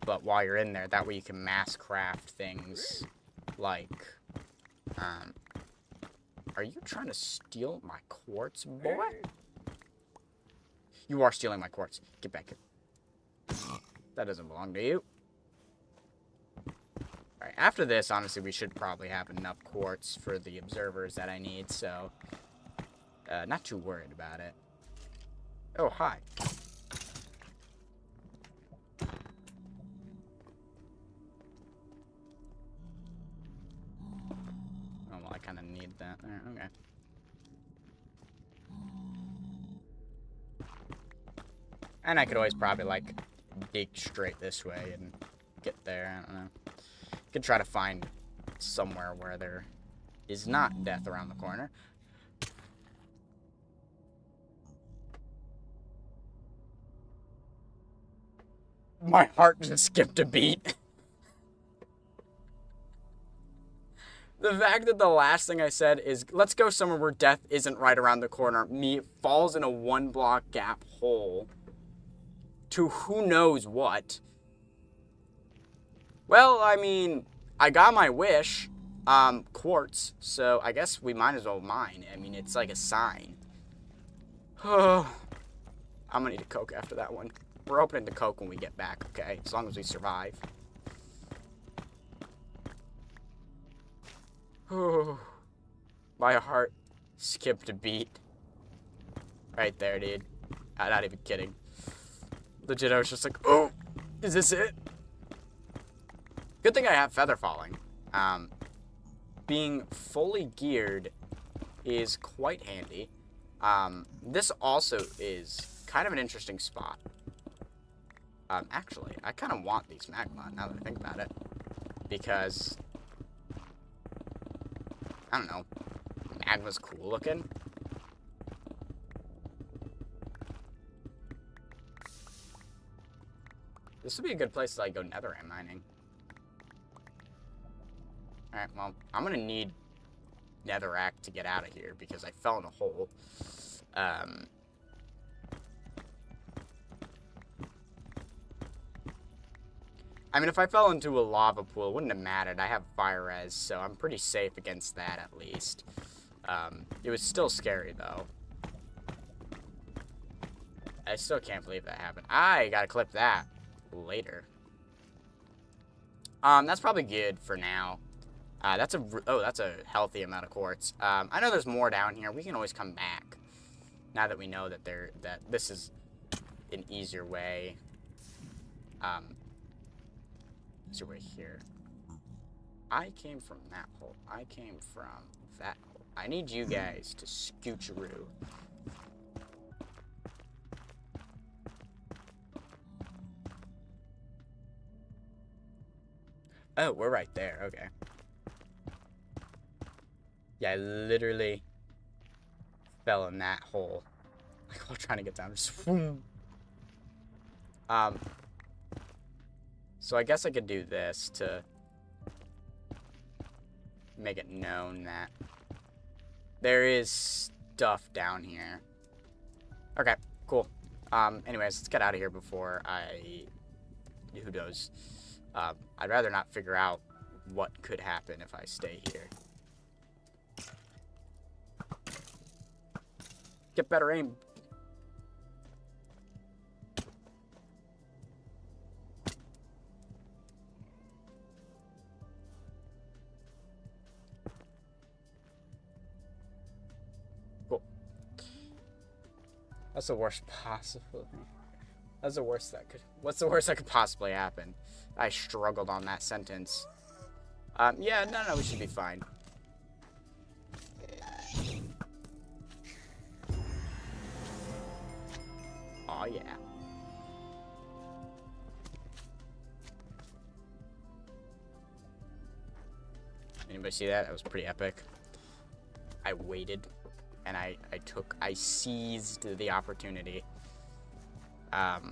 S1: But while you're in there, that way you can mass craft things like, are you trying to steal my quartz, boy? You are stealing my quartz. Get back here. That doesn't belong to you. Alright, after this, honestly, we should probably have enough quartz for the observers that I need, so not too worried about it. Oh, hi. Oh, well, I kind of need that there. Okay. And I could always probably, like, dig straight this way and get there. I don't know. Could try to find somewhere where there is not death around the corner. My heart just skipped a beat. The fact that the last thing I said is, let's go somewhere where death isn't right around the corner. Me falls in a 1-block gap hole to who knows what. Well, I mean, I got my wish, quartz, so I guess we might as well mine. I mean, it's like a sign. Oh, I'm gonna need a Coke after that one. We're opening the Coke when we get back, okay? As long as we survive. Oh, my heart skipped a beat. Right there, dude. I'm not even kidding. Legit, I was just like, oh, is this it? Good thing I have Feather Falling. Being fully geared is quite handy. This also is kind of an interesting spot. Actually, I kind of want these magma, now that I think about it. Because, I don't know, magma's cool looking. This would be a good place to, like, go netherite mining. Alright, well, I'm gonna need netherrack to get out of here because I fell in a hole. I mean, if I fell into a lava pool, it wouldn't have mattered. I have fire res, so I'm pretty safe against that, at least. It was still scary, though. I still can't believe that happened. I gotta clip that later. That's probably good for now. That's a healthy amount of quartz. I know there's more down here. We can always come back. Now that we know that this is an easier way. Easier way here. I came from that hole. I came from that hole. I need you guys to scoocheroo. Oh, we're right there. Okay. Yeah, I literally fell in that hole. Like, while trying to get down. Just boom. So I guess I could do this to make it known that there is stuff down here. Okay, cool. Anyways, let's get out of here before who knows. I'd rather not figure out what could happen if I stay here. Get better aim. Cool. That's the worst possible. That's the worst that could. What's the worst that could possibly happen? I struggled on that sentence. Yeah, no, we should be fine. Oh yeah. Anybody see that? That was pretty epic. I waited, and I seized the opportunity. Alright,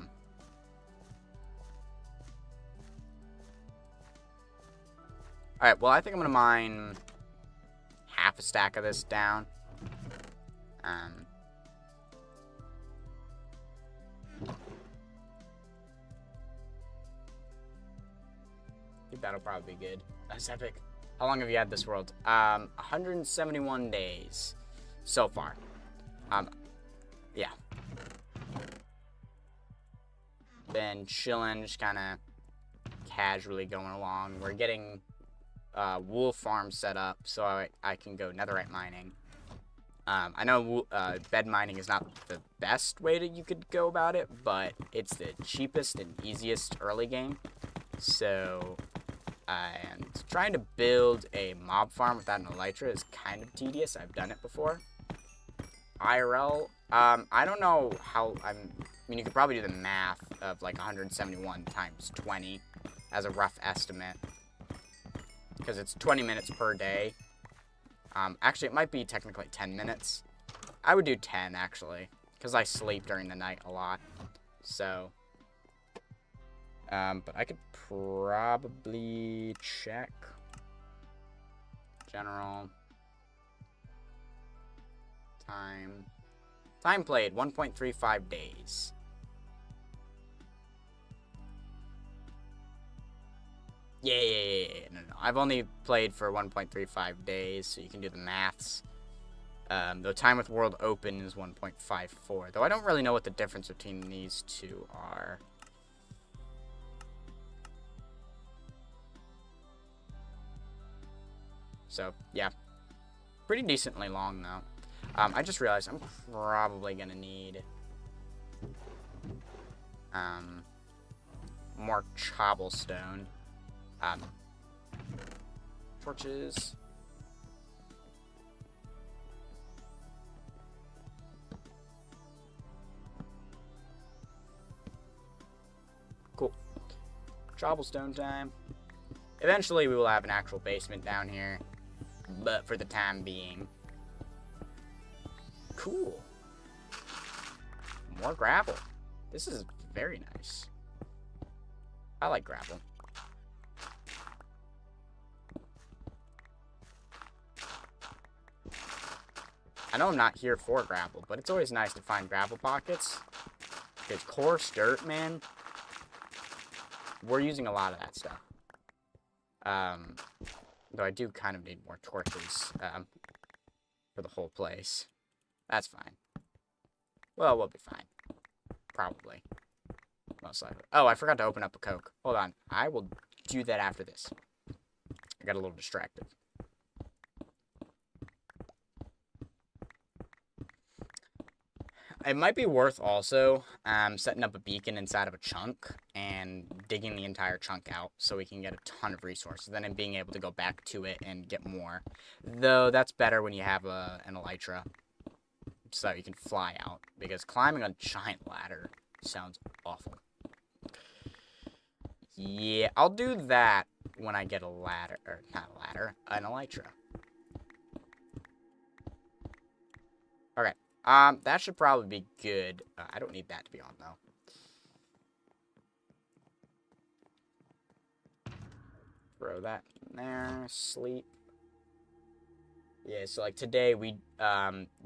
S1: well, I think I'm gonna mine half a stack of this down. I think that'll probably be good. That's epic. How long have you had this world? 171 days so far. Yeah. Been chilling, just kind of casually going along. We're getting wool farm set up so I can go netherite mining. I know bed mining is not the best way that you could go about it, but it's the cheapest and easiest early game. So, and trying to build a mob farm without an elytra is kind of tedious. I've done it before. IRL, I don't know how, I mean, you could probably do the math of like 171 times 20 as a rough estimate. Because it's 20 minutes per day. Actually, it might be technically 10 minutes. I would do 10, actually. Because I sleep during the night a lot. So. But I could probably check. General. Time. Time played, 1.35 days. Yeah. No. I've only played for 1.35 days, so you can do the maths. Though time with world open is 1.54. Though I don't really know what the difference between these two are. So, yeah. Pretty decently long, though. I just realized I'm probably going to need more cobblestone. Torches. Cool. Cobblestone time. Eventually, we will have an actual basement down here. But for the time being. Cool. More gravel. This is very nice. I like gravel. I know I'm not here for gravel, but it's always nice to find gravel pockets. Because coarse dirt, man, we're using a lot of that stuff. Though I do kind of need more torches for the whole place. That's fine. Well, we'll be fine. Probably. Most likely. Oh, I forgot to open up a Coke. Hold on. I will do that after this. I got a little distracted. It might be worth also setting up a beacon inside of a chunk and digging the entire chunk out so we can get a ton of resources. Then being able to go back to it and get more. Though that's better when you have an elytra so that you can fly out. Because climbing a giant ladder sounds awful. Yeah, I'll do that when I get a ladder. Or not a ladder, an elytra. Okay. That should probably be good. I don't need that to be on, though. Throw that in there. Sleep. Yeah, so, like, today we,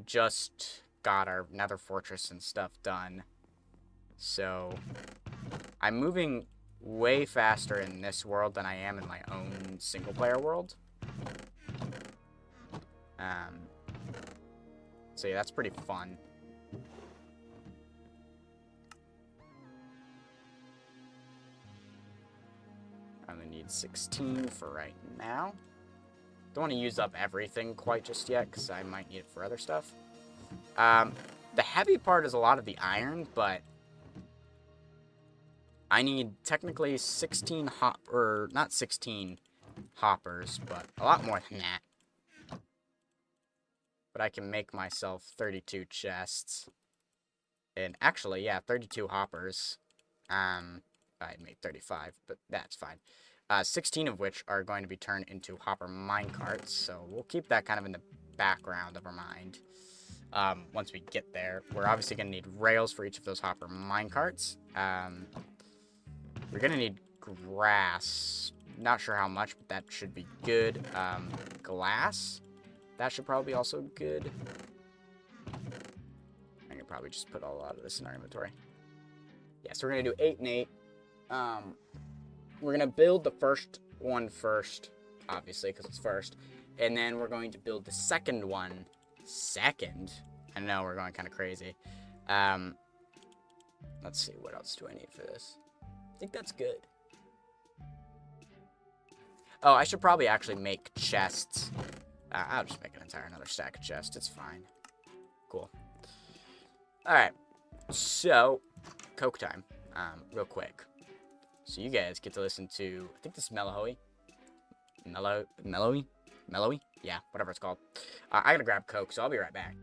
S1: just got our nether fortress and stuff done. So, I'm moving way faster in this world than I am in my own single-player world. So yeah, that's pretty fun. I only need 16 for right now. Don't want to use up everything quite just yet, because I might need it for other stuff. The heavy part is a lot of the iron, but I need technically 16 not 16 hoppers, but a lot more than that. But I can make myself 32 chests. And actually, yeah, 32 hoppers. I made 35, but that's fine. 16 of which are going to be turned into hopper minecarts, so we'll keep that kind of in the background of our mind. Once we get there, we're obviously going to need rails for each of those hopper minecarts. We're going to need grass. Not sure how much, but that should be good. Glass. That should probably be also good. I can probably just put a lot of this in our inventory. Yeah, so we're going to do 8 and 8. We're going to build the first one first, obviously, because it's first. And then we're going to build the second one second. I know, we're going kind of crazy. Let's see, what else do I need for this? I think that's good. Oh, I should probably actually make chests. I'll just make another stack of chests. It's fine. Cool. Alright. So, Coke time. Real quick. So you guys get to listen to, I think this is Melowy. Melowy? Yeah, whatever it's called. I gotta grab Coke, so I'll be right back.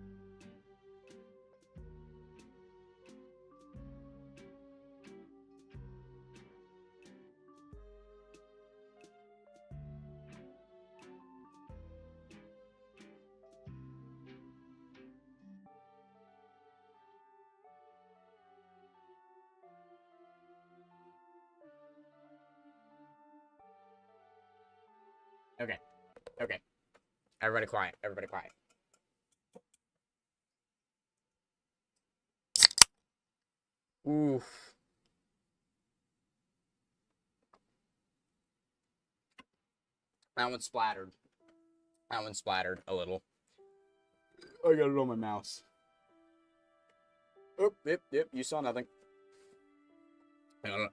S1: Okay. Okay. Everybody quiet. Everybody quiet. Oof. That one splattered. That one splattered a little. I got it on my mouse. Oh, yep. You saw nothing.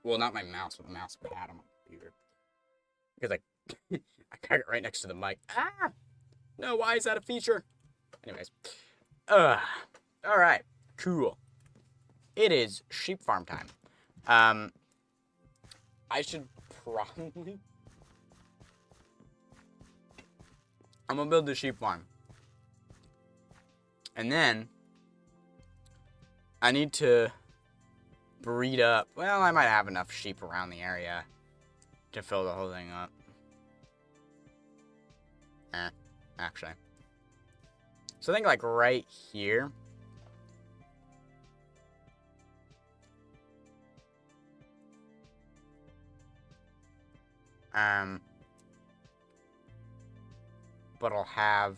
S1: Well, not my mouse, but the mouse pad on my computer. Because I got it right next to the mic. Ah! No, why is that a feature? Anyways. Alright. Cool. It is sheep farm time. I should probably... I'm gonna build the sheep farm. And then... I need to breed up. Well, I might have enough sheep around the area to fill the whole thing up. Actually. So I think like right here. But I'll have...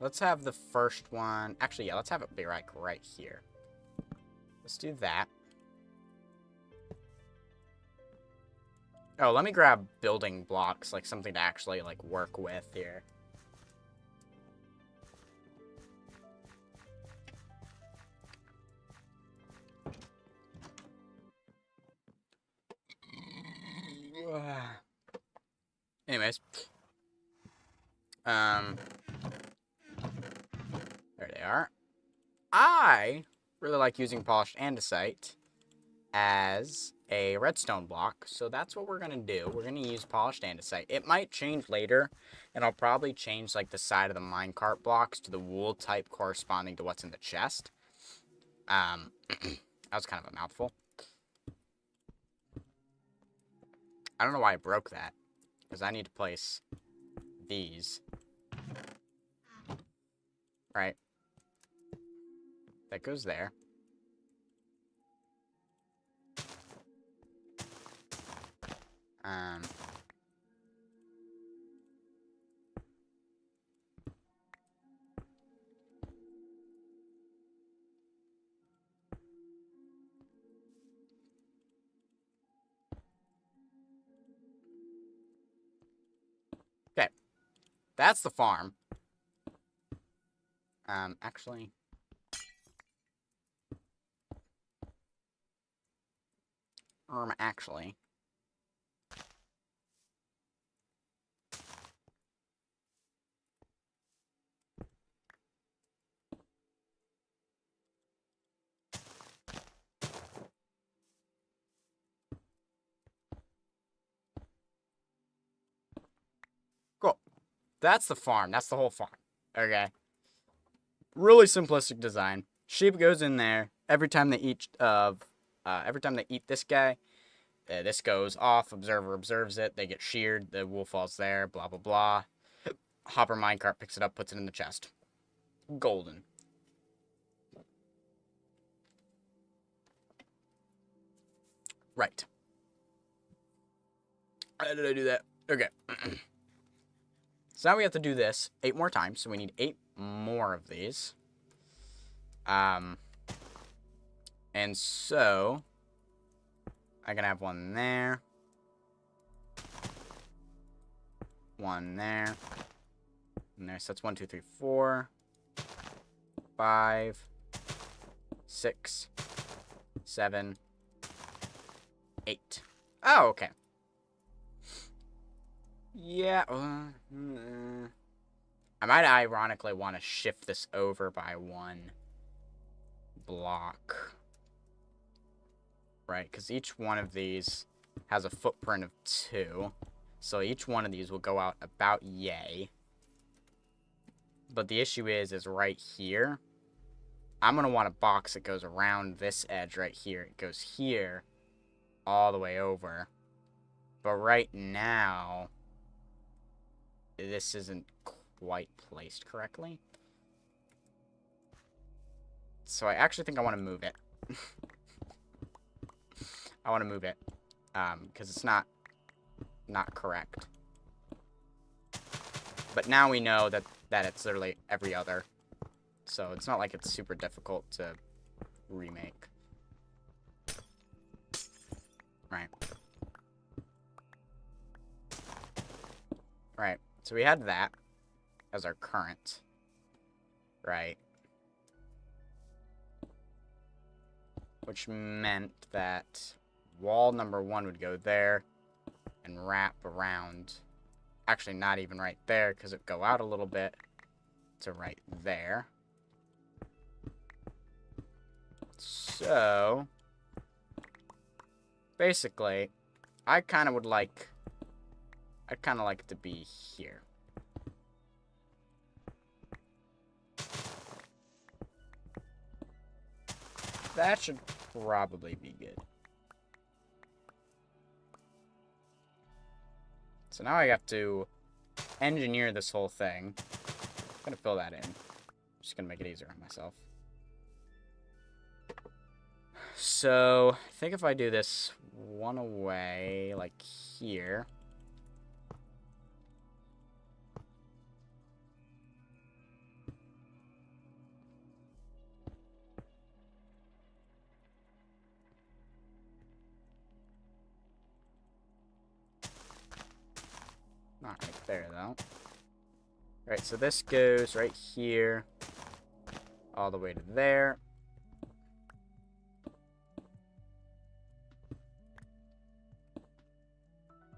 S1: Let's have the first one... Actually, yeah, let's have it be right here. Let's do that. Oh, let me grab building blocks, like something to actually, like, work with here. Anyways. There they are. I really like using polished andesite as a redstone block, so that's what we're gonna do. We're gonna use polished andesite. It might change later, and I'll probably change like the side of the minecart blocks to the wool type corresponding to what's in the chest. That was kind of a mouthful. I don't know why I broke that, because I need to place these. Right. That goes there. Okay. That's the farm. Actually... actually... Cool. That's the farm. That's the whole farm. Okay. Really simplistic design. Sheep goes in there. Every time they eat this guy, this goes off. Observer observes it. They get sheared. The wool falls there. Blah, blah, blah. Hopper minecart picks it up, puts it in the chest. Golden. Right. How did I do that? Okay. So now we have to do this 8 more times. So we need 8 more of these. And so I can have one there. One there. And there. So that's 1, 2, 3, 4, 5, 6, 7, 8. Oh, okay. Yeah. I might ironically want to shift this over by 1 block. Right? Because each one of these has a footprint of 2. So each one of these will go out about yay. But the issue is right here, I'm going to want a box that goes around this edge right here. It goes here all the way over. But right now, this isn't quite placed correctly. So I actually think I want to move it. I want to move it. Because it's not correct. But now we know that it's literally every other. So it's not like it's super difficult to remake. Right. Right. So we had that as our current. Right. Which meant that wall number 1 would go there and wrap around. Actually, not even right there, because it'd go out a little bit to right there. So, basically, I'd kind of like it to be here. That should probably be good. So now I have to engineer this whole thing. I'm gonna fill that in. I'm just gonna make it easier on myself. So, I think if I do this one away, like here. Not right there, though. Right, so this goes right here, all the way to there.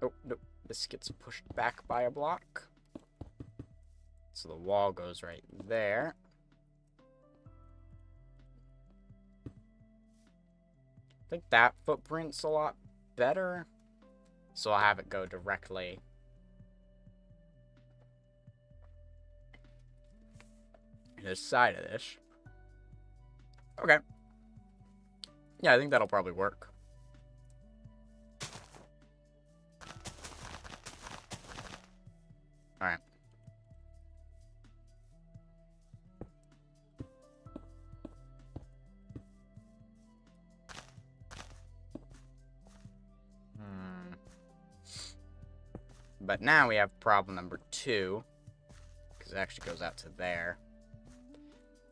S1: Oh, no, this gets pushed back by a block. So the wall goes right there. I think that footprint's a lot better. So I'll have it go directly to the side of this. Okay. Yeah, I think that'll probably work. Alright. But now we have problem number 2. Because it actually goes out to there.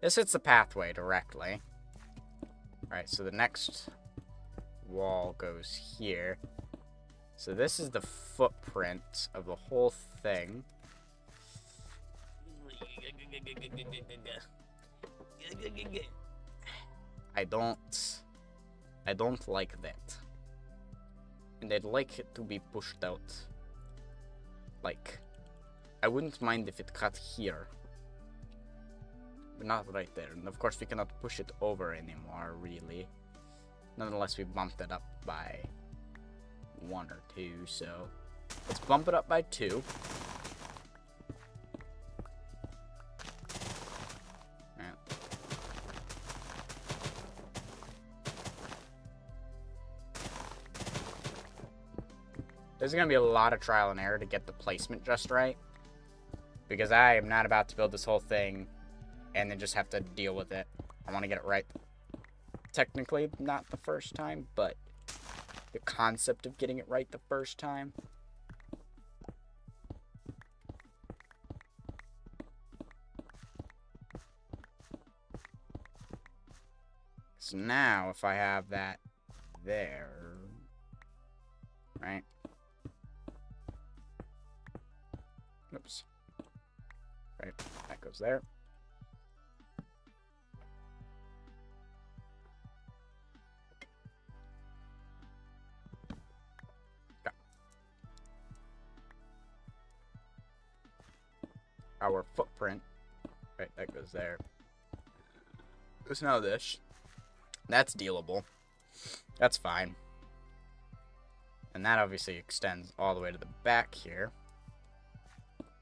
S1: This hits the pathway directly. Alright, so the next wall goes here. So this is the footprint of the whole thing. I don't like that. And I'd like it to be pushed out. Like, I wouldn't mind if it cut here. But not right there. And of course we cannot push it over anymore, really. Nonetheless, we bumped it up by 1 or 2, so let's bump it up by 2. Yeah. There's gonna be a lot of trial and error to get the placement just right, because I am not about to build this whole thing and then just have to deal with it. I want to get it right. Technically, not the first time, but the concept of getting it right the first time. So now, if I have that there, right? Oops. Right, that goes there. Our footprint, right, that goes there. So now this, that's dealable. That's fine. And that obviously extends all the way to the back here.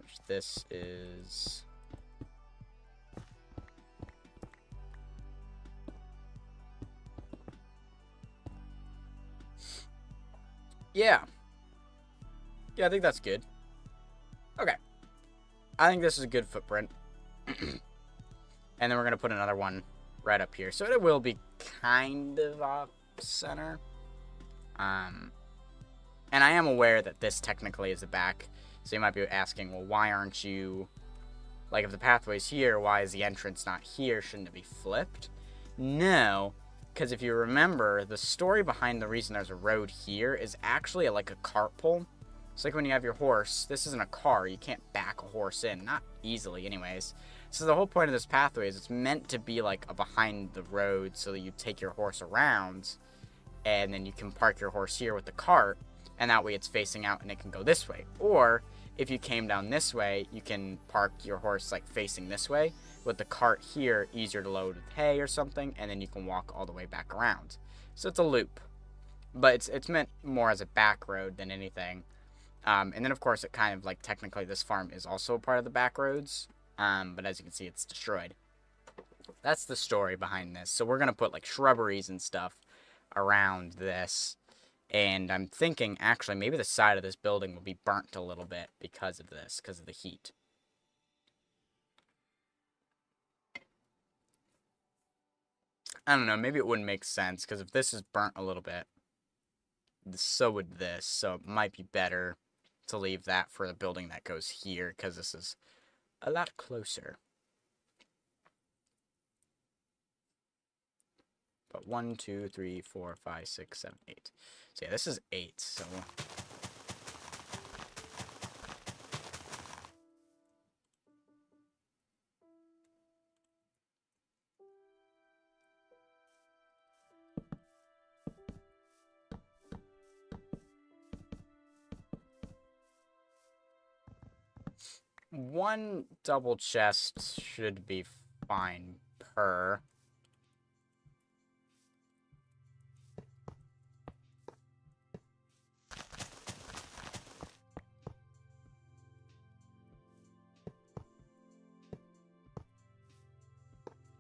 S1: Which this is... Yeah. Yeah, I think that's good. Okay. I think this is a good footprint. And then we're going to put another one right up here. So it will be kind of off center. And I am aware that this technically is the back. So you might be asking, well, why aren't you... Like, if the pathway's here, why is the entrance not here? Shouldn't it be flipped? No, because if you remember, the story behind the reason there's a road here is actually like a cart pole. It's like when you have your horse. This isn't a car. You can't back a horse in. Not easily, anyways. So the whole point of this pathway is it's meant to be like a behind the road so that you take your horse around and then you can park your horse here with the cart, and that way it's facing out and it can go this way. Or if you came down this way, you can park your horse like facing this way with the cart here, easier to load with hay or something, and then you can walk all the way back around. So it's a loop, but it's meant more as a back road than anything. And then of course it kind of like technically this farm is also a part of the back roads, but as you can see it's destroyed. That's the story behind this. So we're gonna put like shrubberies and stuff around this, and I'm thinking actually maybe the side of this building will be burnt a little bit because of this, because of the heat. I don't know, maybe it wouldn't make sense, because if this is burnt a little bit, so would this, so it might be better to leave that for the building that goes here, because this is a lot closer. But 1, 2, 3, 4, 5, 6, 7, 8. So yeah, this is 8, so... one double chest should be fine per.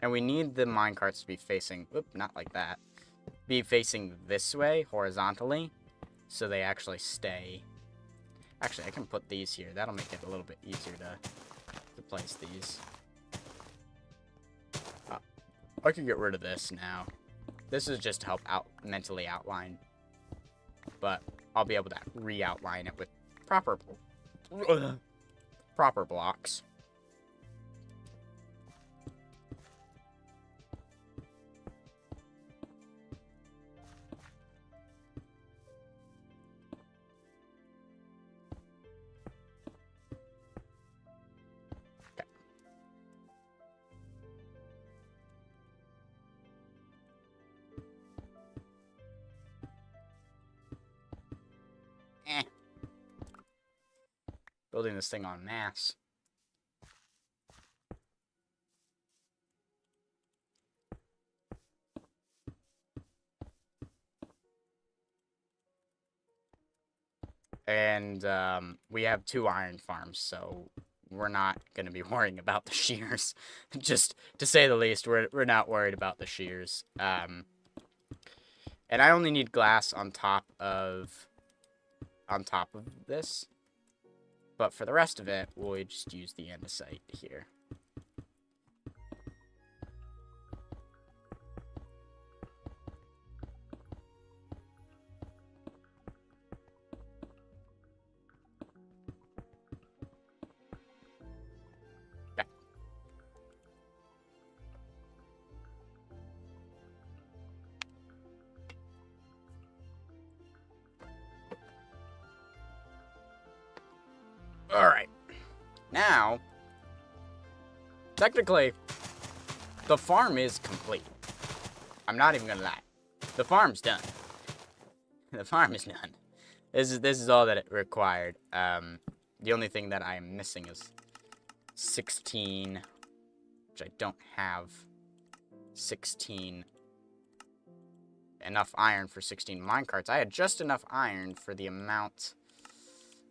S1: And we need the minecarts to be facing, not like that, be facing this way, horizontally, so they actually stay. Actually, I can put these here. That'll make it a little bit easier to place these. I can get rid of this now. This is just to help out mentally outline. But I'll be able to re-outline it with proper blocks. Building this thing en masse. And we have 2 iron farms, so we're not going to be worrying about the shears. Just to say the least, we're not worried about the shears. And I only need glass on top of this. But for the rest of it, we'll just use the andesite here. Okay. Alright. Now, technically, the farm is complete. I'm not even gonna lie. The farm's done. The farm is done. This is all that it required. The only thing that I am missing is 16, which I don't have 16 enough iron for 16 minecarts. I had just enough iron for the amount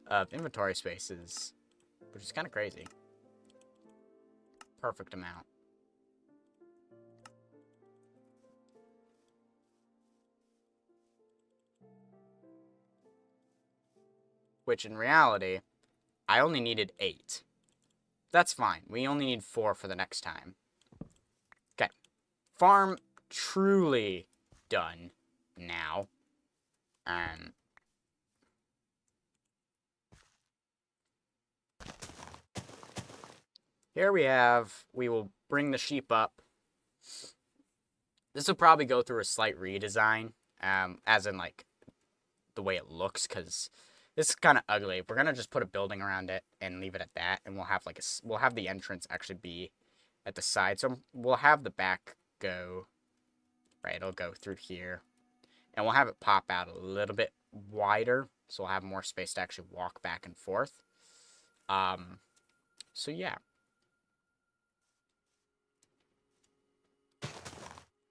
S1: of inventory spaces, which is kind of crazy. Perfect amount. Which in reality, I only needed 8. That's fine. We only need 4 for the next time. Okay. Farm truly done now. Here we will bring the sheep up. This will probably go through a slight redesign, as in like the way it looks, because This is kind of ugly. We're gonna just put a building around it and leave it at that, and we'll have like we'll have the entrance actually be at the side. So we'll have the back go right. It'll go through here, and we'll have it pop out a little bit wider, so we'll have more space to actually walk back and forth. So yeah. I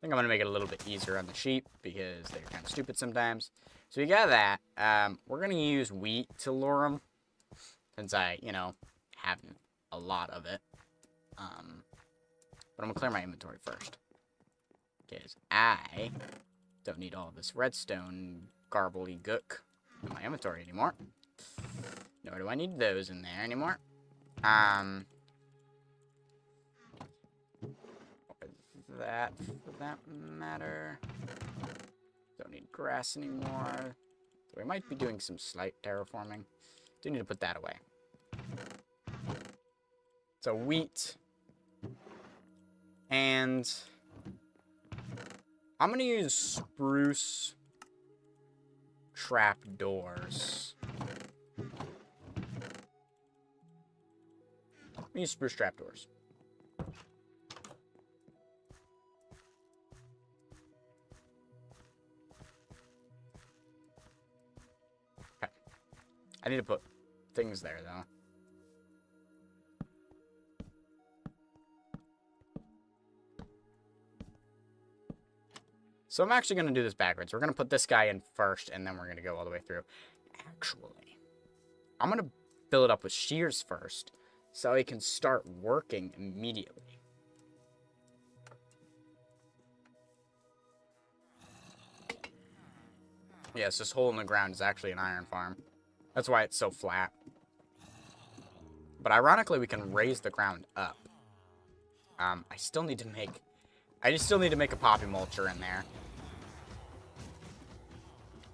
S1: think I'm going to make it a little bit easier on the sheep because they're kind of stupid sometimes. So we got that. We're going to use wheat to lure them since I, have a lot of it. But I'm going to clear my inventory first because I don't need all this redstone garbly-gook in my inventory anymore. Nor do I need those in there anymore. That for that matter. Don't need grass anymore. So we might be doing some slight terraforming. Do need to put that away. So wheat. And I'm gonna use spruce trapdoors. Use spruce trapdoors. I need to put things there, though. So I'm actually going to do this backwards. We're going to put this guy in first, and then we're going to go all the way through. Actually, I'm going to fill it up with shears first, so he can start working immediately. Yes, this hole in the ground is actually an iron farm. That's why it's so flat. But ironically, we can raise the ground up. I still need to make a poppy mulcher in there.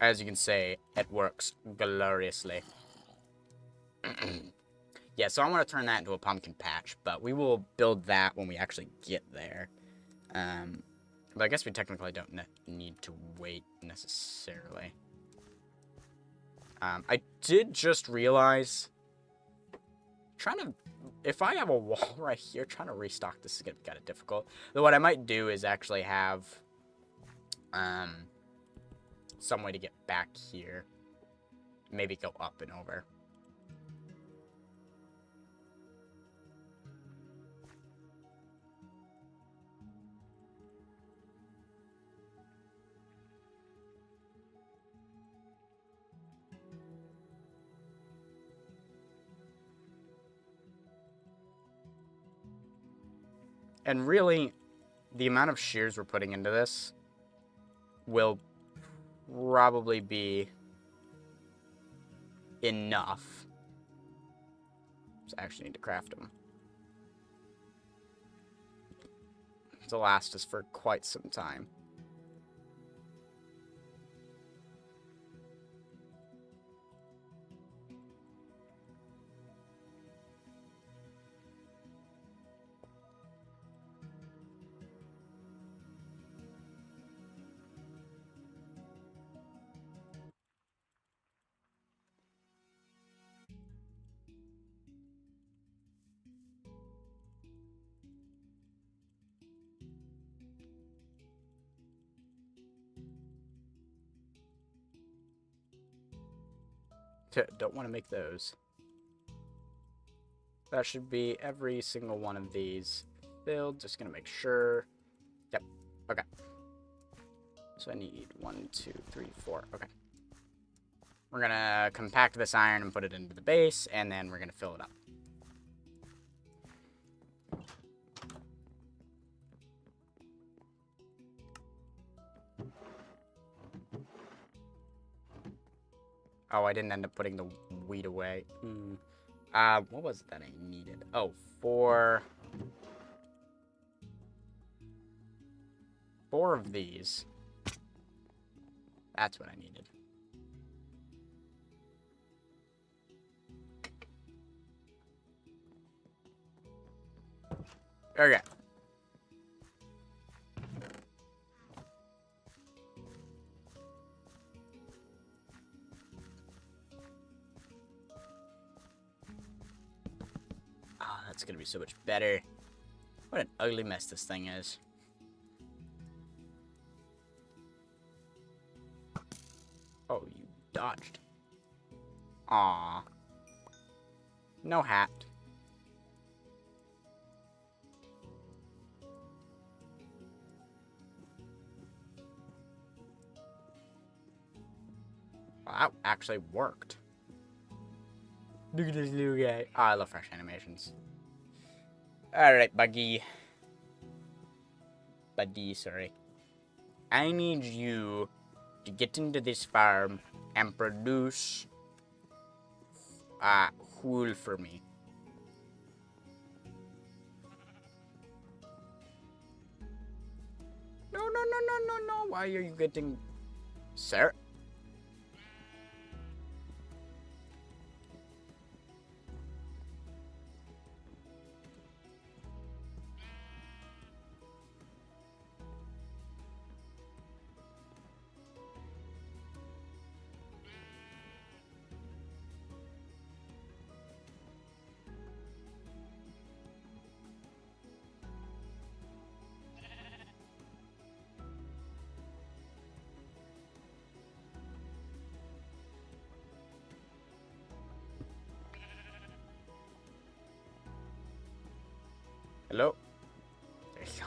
S1: As you can see, it works gloriously. Yeah, so I want to turn that into a pumpkin patch, but we will build that when we actually get there. But I guess we technically don't need to wait necessarily. I did just realize, if I have a wall right here, trying to restock this is going to be kind of difficult. Though what I might do is actually have some way to get back here. Maybe go up and over. And really, the amount of shears we're putting into this will probably be enough. So I actually need to craft them. To last us for quite some time. Don't want to make those. That should be every single one of these filled. Just gonna make sure. Yep. Okay. So I need 1, 2, 3, 4. Okay. We're gonna compact this iron and put it into the base, and then we're gonna fill it up. Oh, I didn't end up putting the wheat away. What was it that I needed? Oh, four of these. That's what I needed. Okay. It's gonna be so much better. What an ugly mess this thing is. Oh, you dodged. Aww. No hat. Well, that actually worked. Look at this little guy. Oh, I love fresh animations. Alright, Buddy, sorry. I need you to get into this farm and produce wool for me. No. Why are you getting... Sir? Hello? There you go.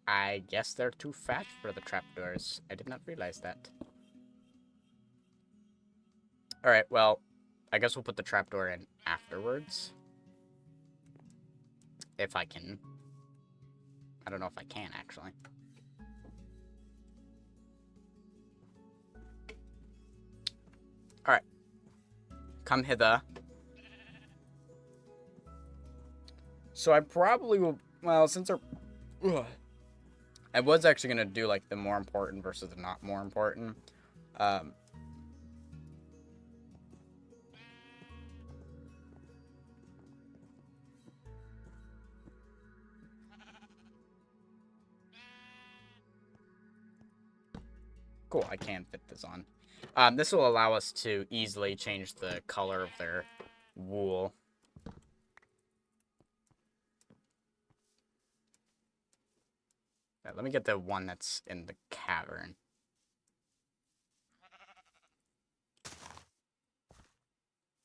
S1: I guess they're too fat for the trapdoors. I did not realize that. Alright, well, I guess we'll put the trapdoor in afterwards. If I can. I don't know if I can, actually. Alright. Come hither. So I probably will... Well, since they're... Ugh. I was actually going to do, like, the more important versus the not more important. Cool, I can fit this on. This will allow us to easily change the color of their wool. Let me get the one that's in the cavern.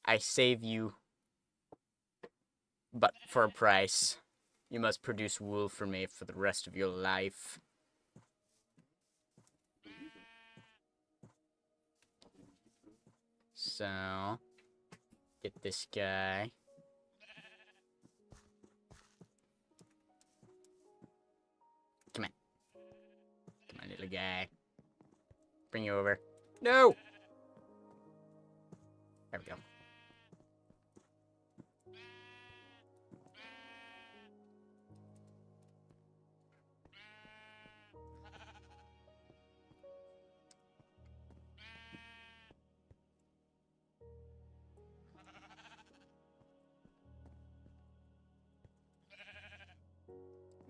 S1: I save you, but for a price. You must produce wool for me for the rest of your life. So, get this guy. Come on. Come on, little guy. Bring you over. No! There we go.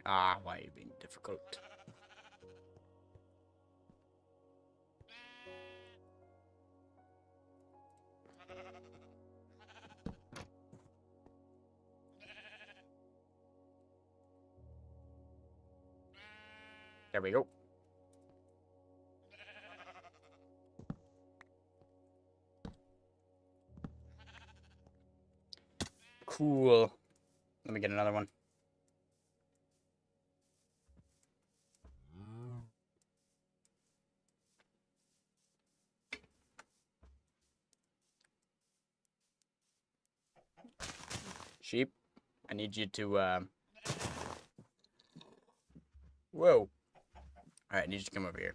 S1: Ah, why are you being difficult? There we go. Cool. Let me get another one. Sheep, I need you to, Whoa. Alright, I need you to come over here.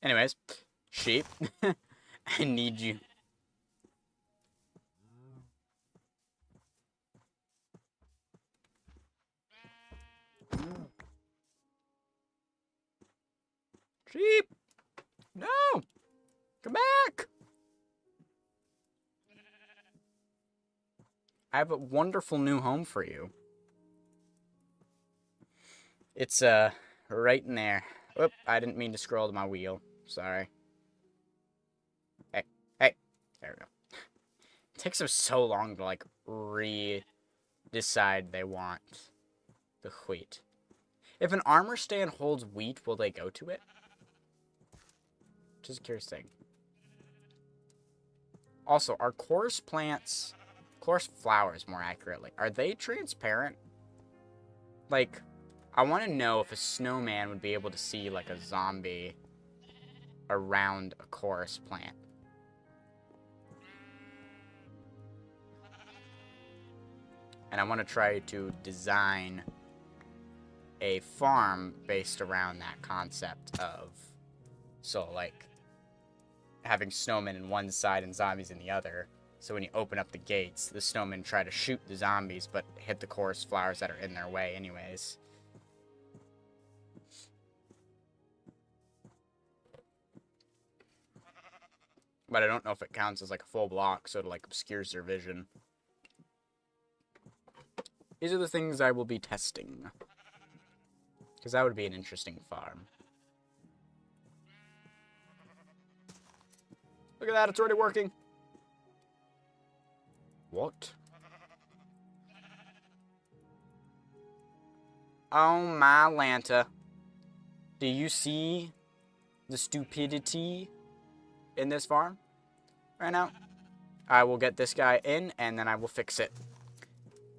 S1: Anyways, sheep, I need you. Sheep! No! Come back! I have a wonderful new home for you. It's, right in there. Whoop, I didn't mean to scroll to my wheel. Sorry. Hey, hey. There we go. It takes them so long to, like, decide they want the wheat. If an armor stand holds wheat, will they go to it? Just a curious thing. Also, are chorus plants, chorus flowers more accurately, are they transparent? Like, I want to know if a snowman would be able to see, like, a zombie around a chorus plant. And I want to try to design a farm based around that concept of, so, like, having snowmen in one side and zombies in the other. So when you open up the gates, the snowmen try to shoot the zombies, but hit the chorus flowers that are in their way anyways. But I don't know if it counts as, like, a full block, so it, like, obscures their vision. These are the things I will be testing. Because that would be an interesting farm. Look at that, it's already working. What? Oh my Lanta. Do you see the stupidity in this farm right now? I will get this guy in, and then I will fix it.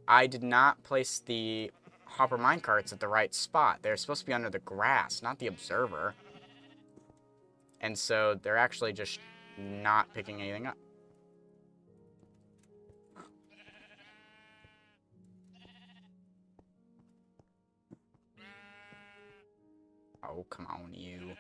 S1: I did not place the hopper minecarts at the right spot. They're supposed to be under the grass, not the observer. And so they're actually just not picking anything up. Oh, come on, you.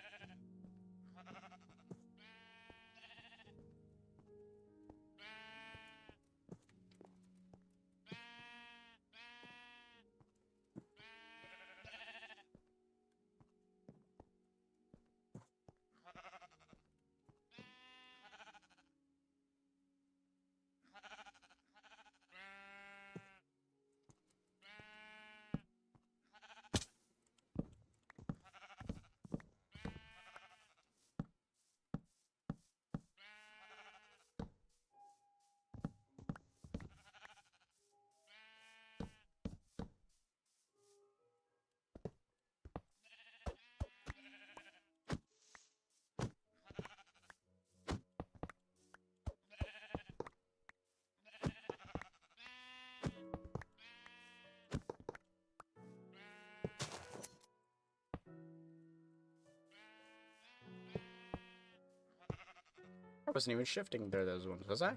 S1: I wasn't even shifting through those ones, was I?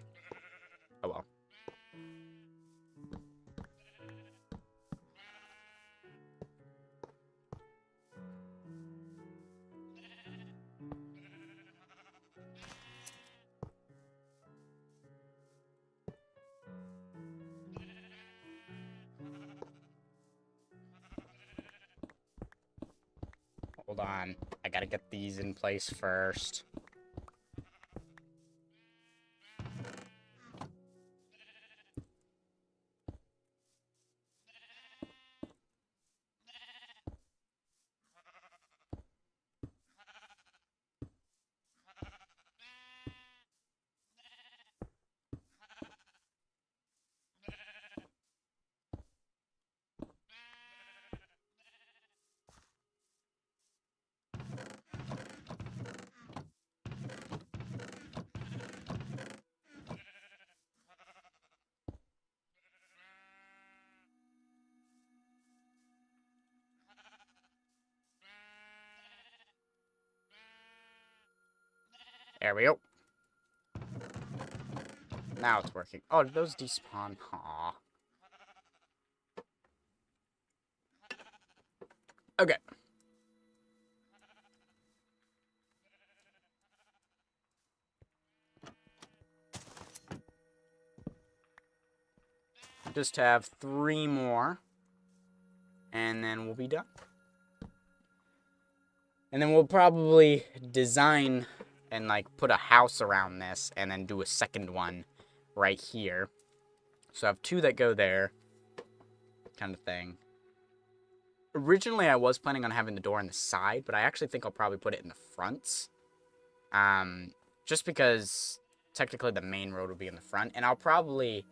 S1: Oh well. Hold on. I gotta get these in place first. There we go. Now it's working. Oh, did those despawn? Aw. Okay. Just have 3 more. And then we'll be done. And then we'll probably design and, like, put a house around this and then do a second one right here. So I have 2 that go there, kind of thing. Originally, I was planning on having the door on the side, but I actually think I'll probably put it in the front. Just because technically the main road will be in the front, and I'll probably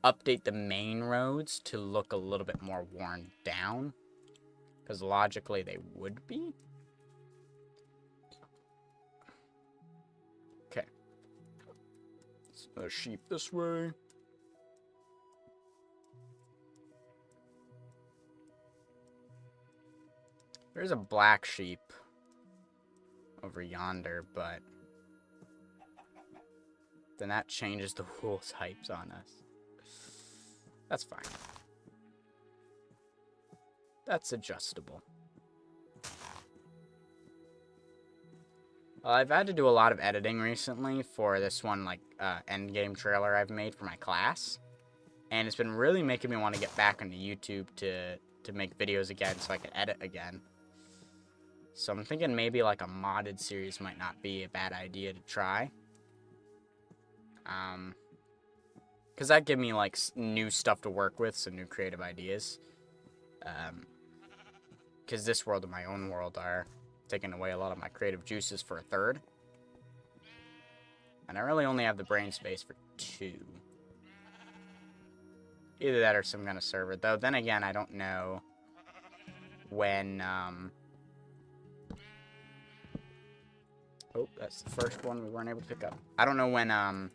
S1: update the main roads to look a little bit more worn down, because logically they would be. Okay. So sheep this way. There's a black sheep over yonder, but then that changes the wool types on us. That's fine. That's adjustable. Well, I've had to do a lot of editing recently for this one, like, endgame trailer I've made for my class. And it's been really making me want to get back onto YouTube to make videos again so I can edit again. So I'm thinking maybe like a modded series might not be a bad idea to try. Because that give me like new stuff to work with, some new creative ideas. Because this world and my own world are taking away a lot of my creative juices for a third. And I really only have the brain space for 2. Either that or some kind of server. Though, then again, I don't know when, oh, that's the first one we weren't able to pick up. I don't know when,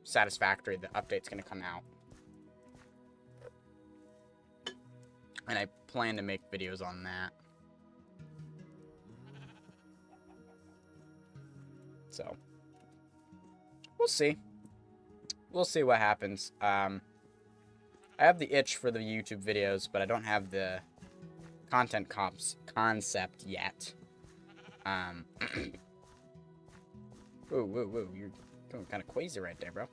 S1: Satisfactory, the update's gonna come out. And I plan to make videos on that. So, we'll see. We'll see what happens. I have the itch for the YouTube videos, but I don't have the content concept yet. Whoa, whoa, whoa. You're going kind of crazy right there, bro.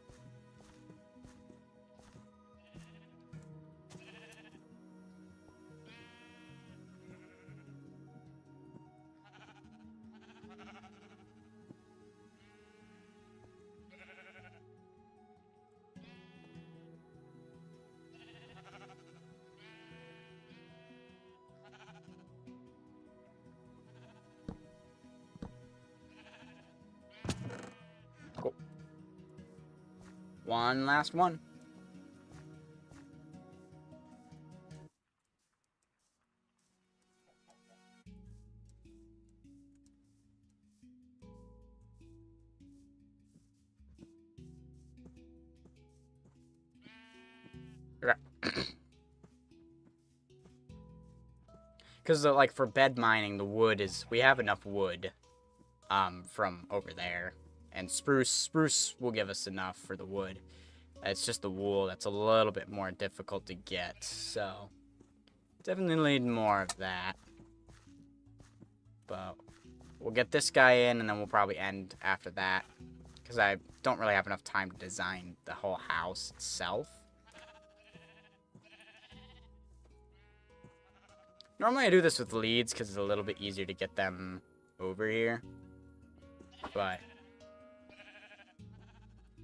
S1: Cool. One last one. Because, like, for bed mining, the wood is... We have enough wood, from over there. And spruce will give us enough for the wood. It's just the wool that's a little bit more difficult to get. So, definitely need more of that. But we'll get this guy in, and then we'll probably end after that. Because I don't really have enough time to design the whole house itself. Normally I do this with leads because it's a little bit easier to get them over here. But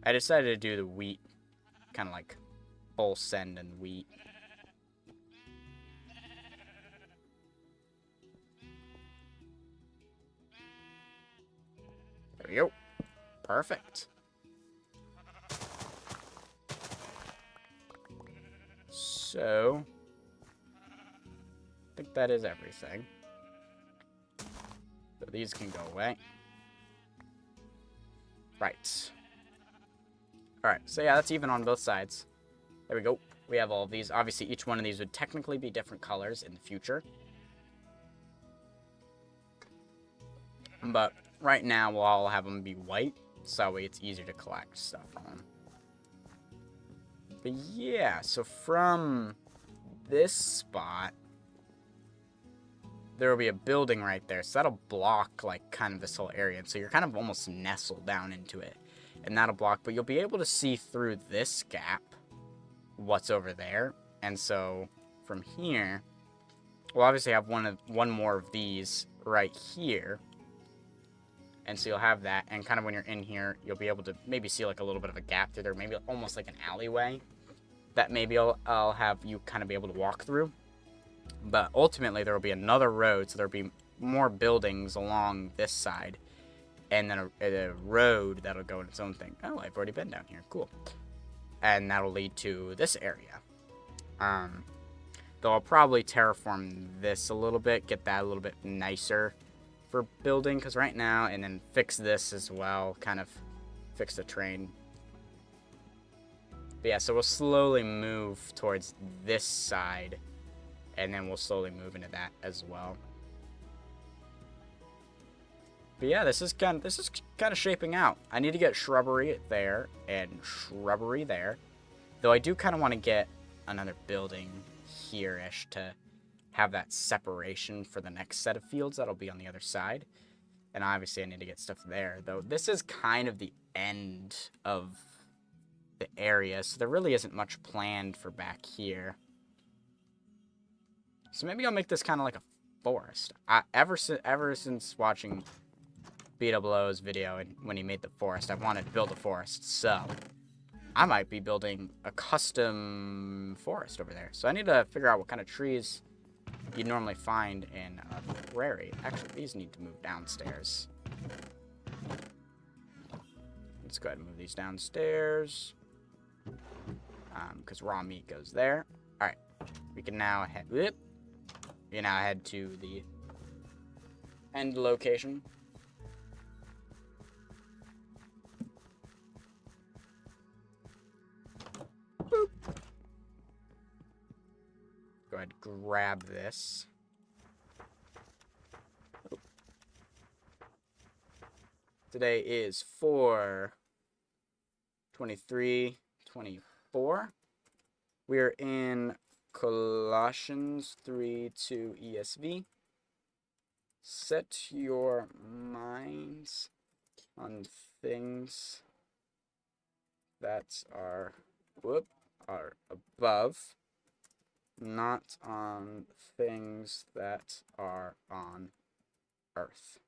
S1: I decided to do the wheat, kind of like full send and wheat. There we go. Perfect. So, I think that is everything. So these can go away. Right. Alright, so yeah, that's even on both sides. There we go. We have all of these. Obviously, each one of these would technically be different colors in the future. But right now, we'll all have them be white, so that way it's easier to collect stuff on. But yeah, so from this spot, there will be a building right there, so that'll block, like, kind of this whole area. And so you're kind of almost nestled down into it. And that'll block, but you'll be able to see through this gap what's over there. And so, from here, we'll obviously have one more of these right here. And so you'll have that, and kind of when you're in here, you'll be able to maybe see like a little bit of a gap through there, maybe almost like an alleyway that maybe I'll have you kind of be able to walk through. But ultimately, there will be another road, so there'll be more buildings along this side, and then a road that'll go in its own thing. Oh, I've already been down here. Cool. And that'll lead to this area. Though I'll probably terraform this a little bit, get that a little bit nicer for building, because right now, and then fix this as well, kind of fix the train. But yeah, so we'll slowly move towards this side, and then we'll slowly move into that as well. But yeah, this is kind of shaping out. I need to get shrubbery there and shrubbery there, though I do kind of want to get another building here-ish to have that separation for the next set of fields that'll be on the other side. And obviously I need to get stuff there, though this is kind of the end of the area, so there really isn't much planned for back here. So maybe I'll make this kind of like a forest. Ever since watching BWO's video and when he made the forest, I've wanted to build a forest, so I might be building a custom forest over there. So I need to figure out what kind of trees you'd normally find in a prairie. Actually, these need to move downstairs. Let's go ahead and move these downstairs. Because raw meat goes there. Alright. We can now head... Whoop. We can now head to the end location. Boop. Go ahead, grab this. Oh. Today is 4/23/24. We're in Colossians 3:2 ESV. Set your minds on things that are above, not on things that are on earth.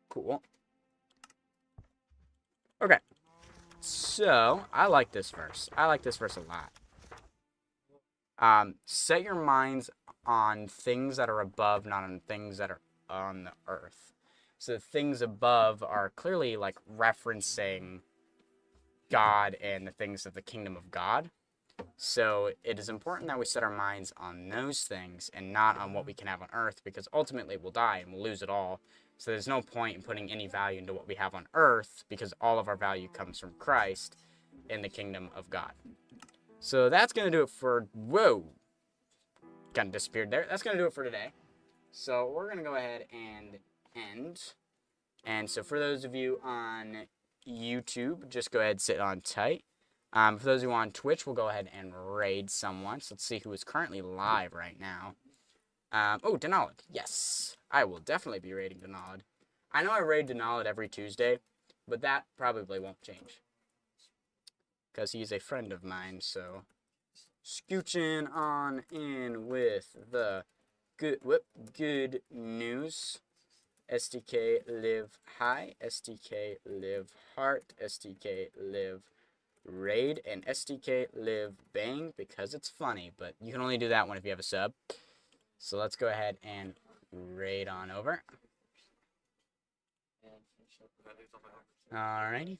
S1: Cool. Okay. So, I like this verse. I like this verse a lot. Set your minds on things that are above, not on things that are on the earth. So the things above are clearly like referencing God and the things of the kingdom of God. So it is important that we set our minds on those things and not on what we can have on earth, because ultimately we'll die and we'll lose it all. So there's no point in putting any value into what we have on earth, because all of our value comes from Christ in the kingdom of God. So that's going to do it for... Whoa! Kind of disappeared there. That's going to do it for today. So we're going to go ahead and end. And so for those of you on YouTube, just go ahead and sit on tight. For those of you on Twitch, we'll go ahead and raid someone. So let's see who is currently live right now. Oh, Denalid. Yes. I will definitely be raiding Denalid. I know I raid Denalid every Tuesday, but that probably won't change, because he's a friend of mine. So scooching on in with the good news. SDK live high, SDK live heart, SDK live raid, and SDK live bang, because it's funny, but you can only do that one if you have a sub. So let's go ahead and raid on over. Alrighty.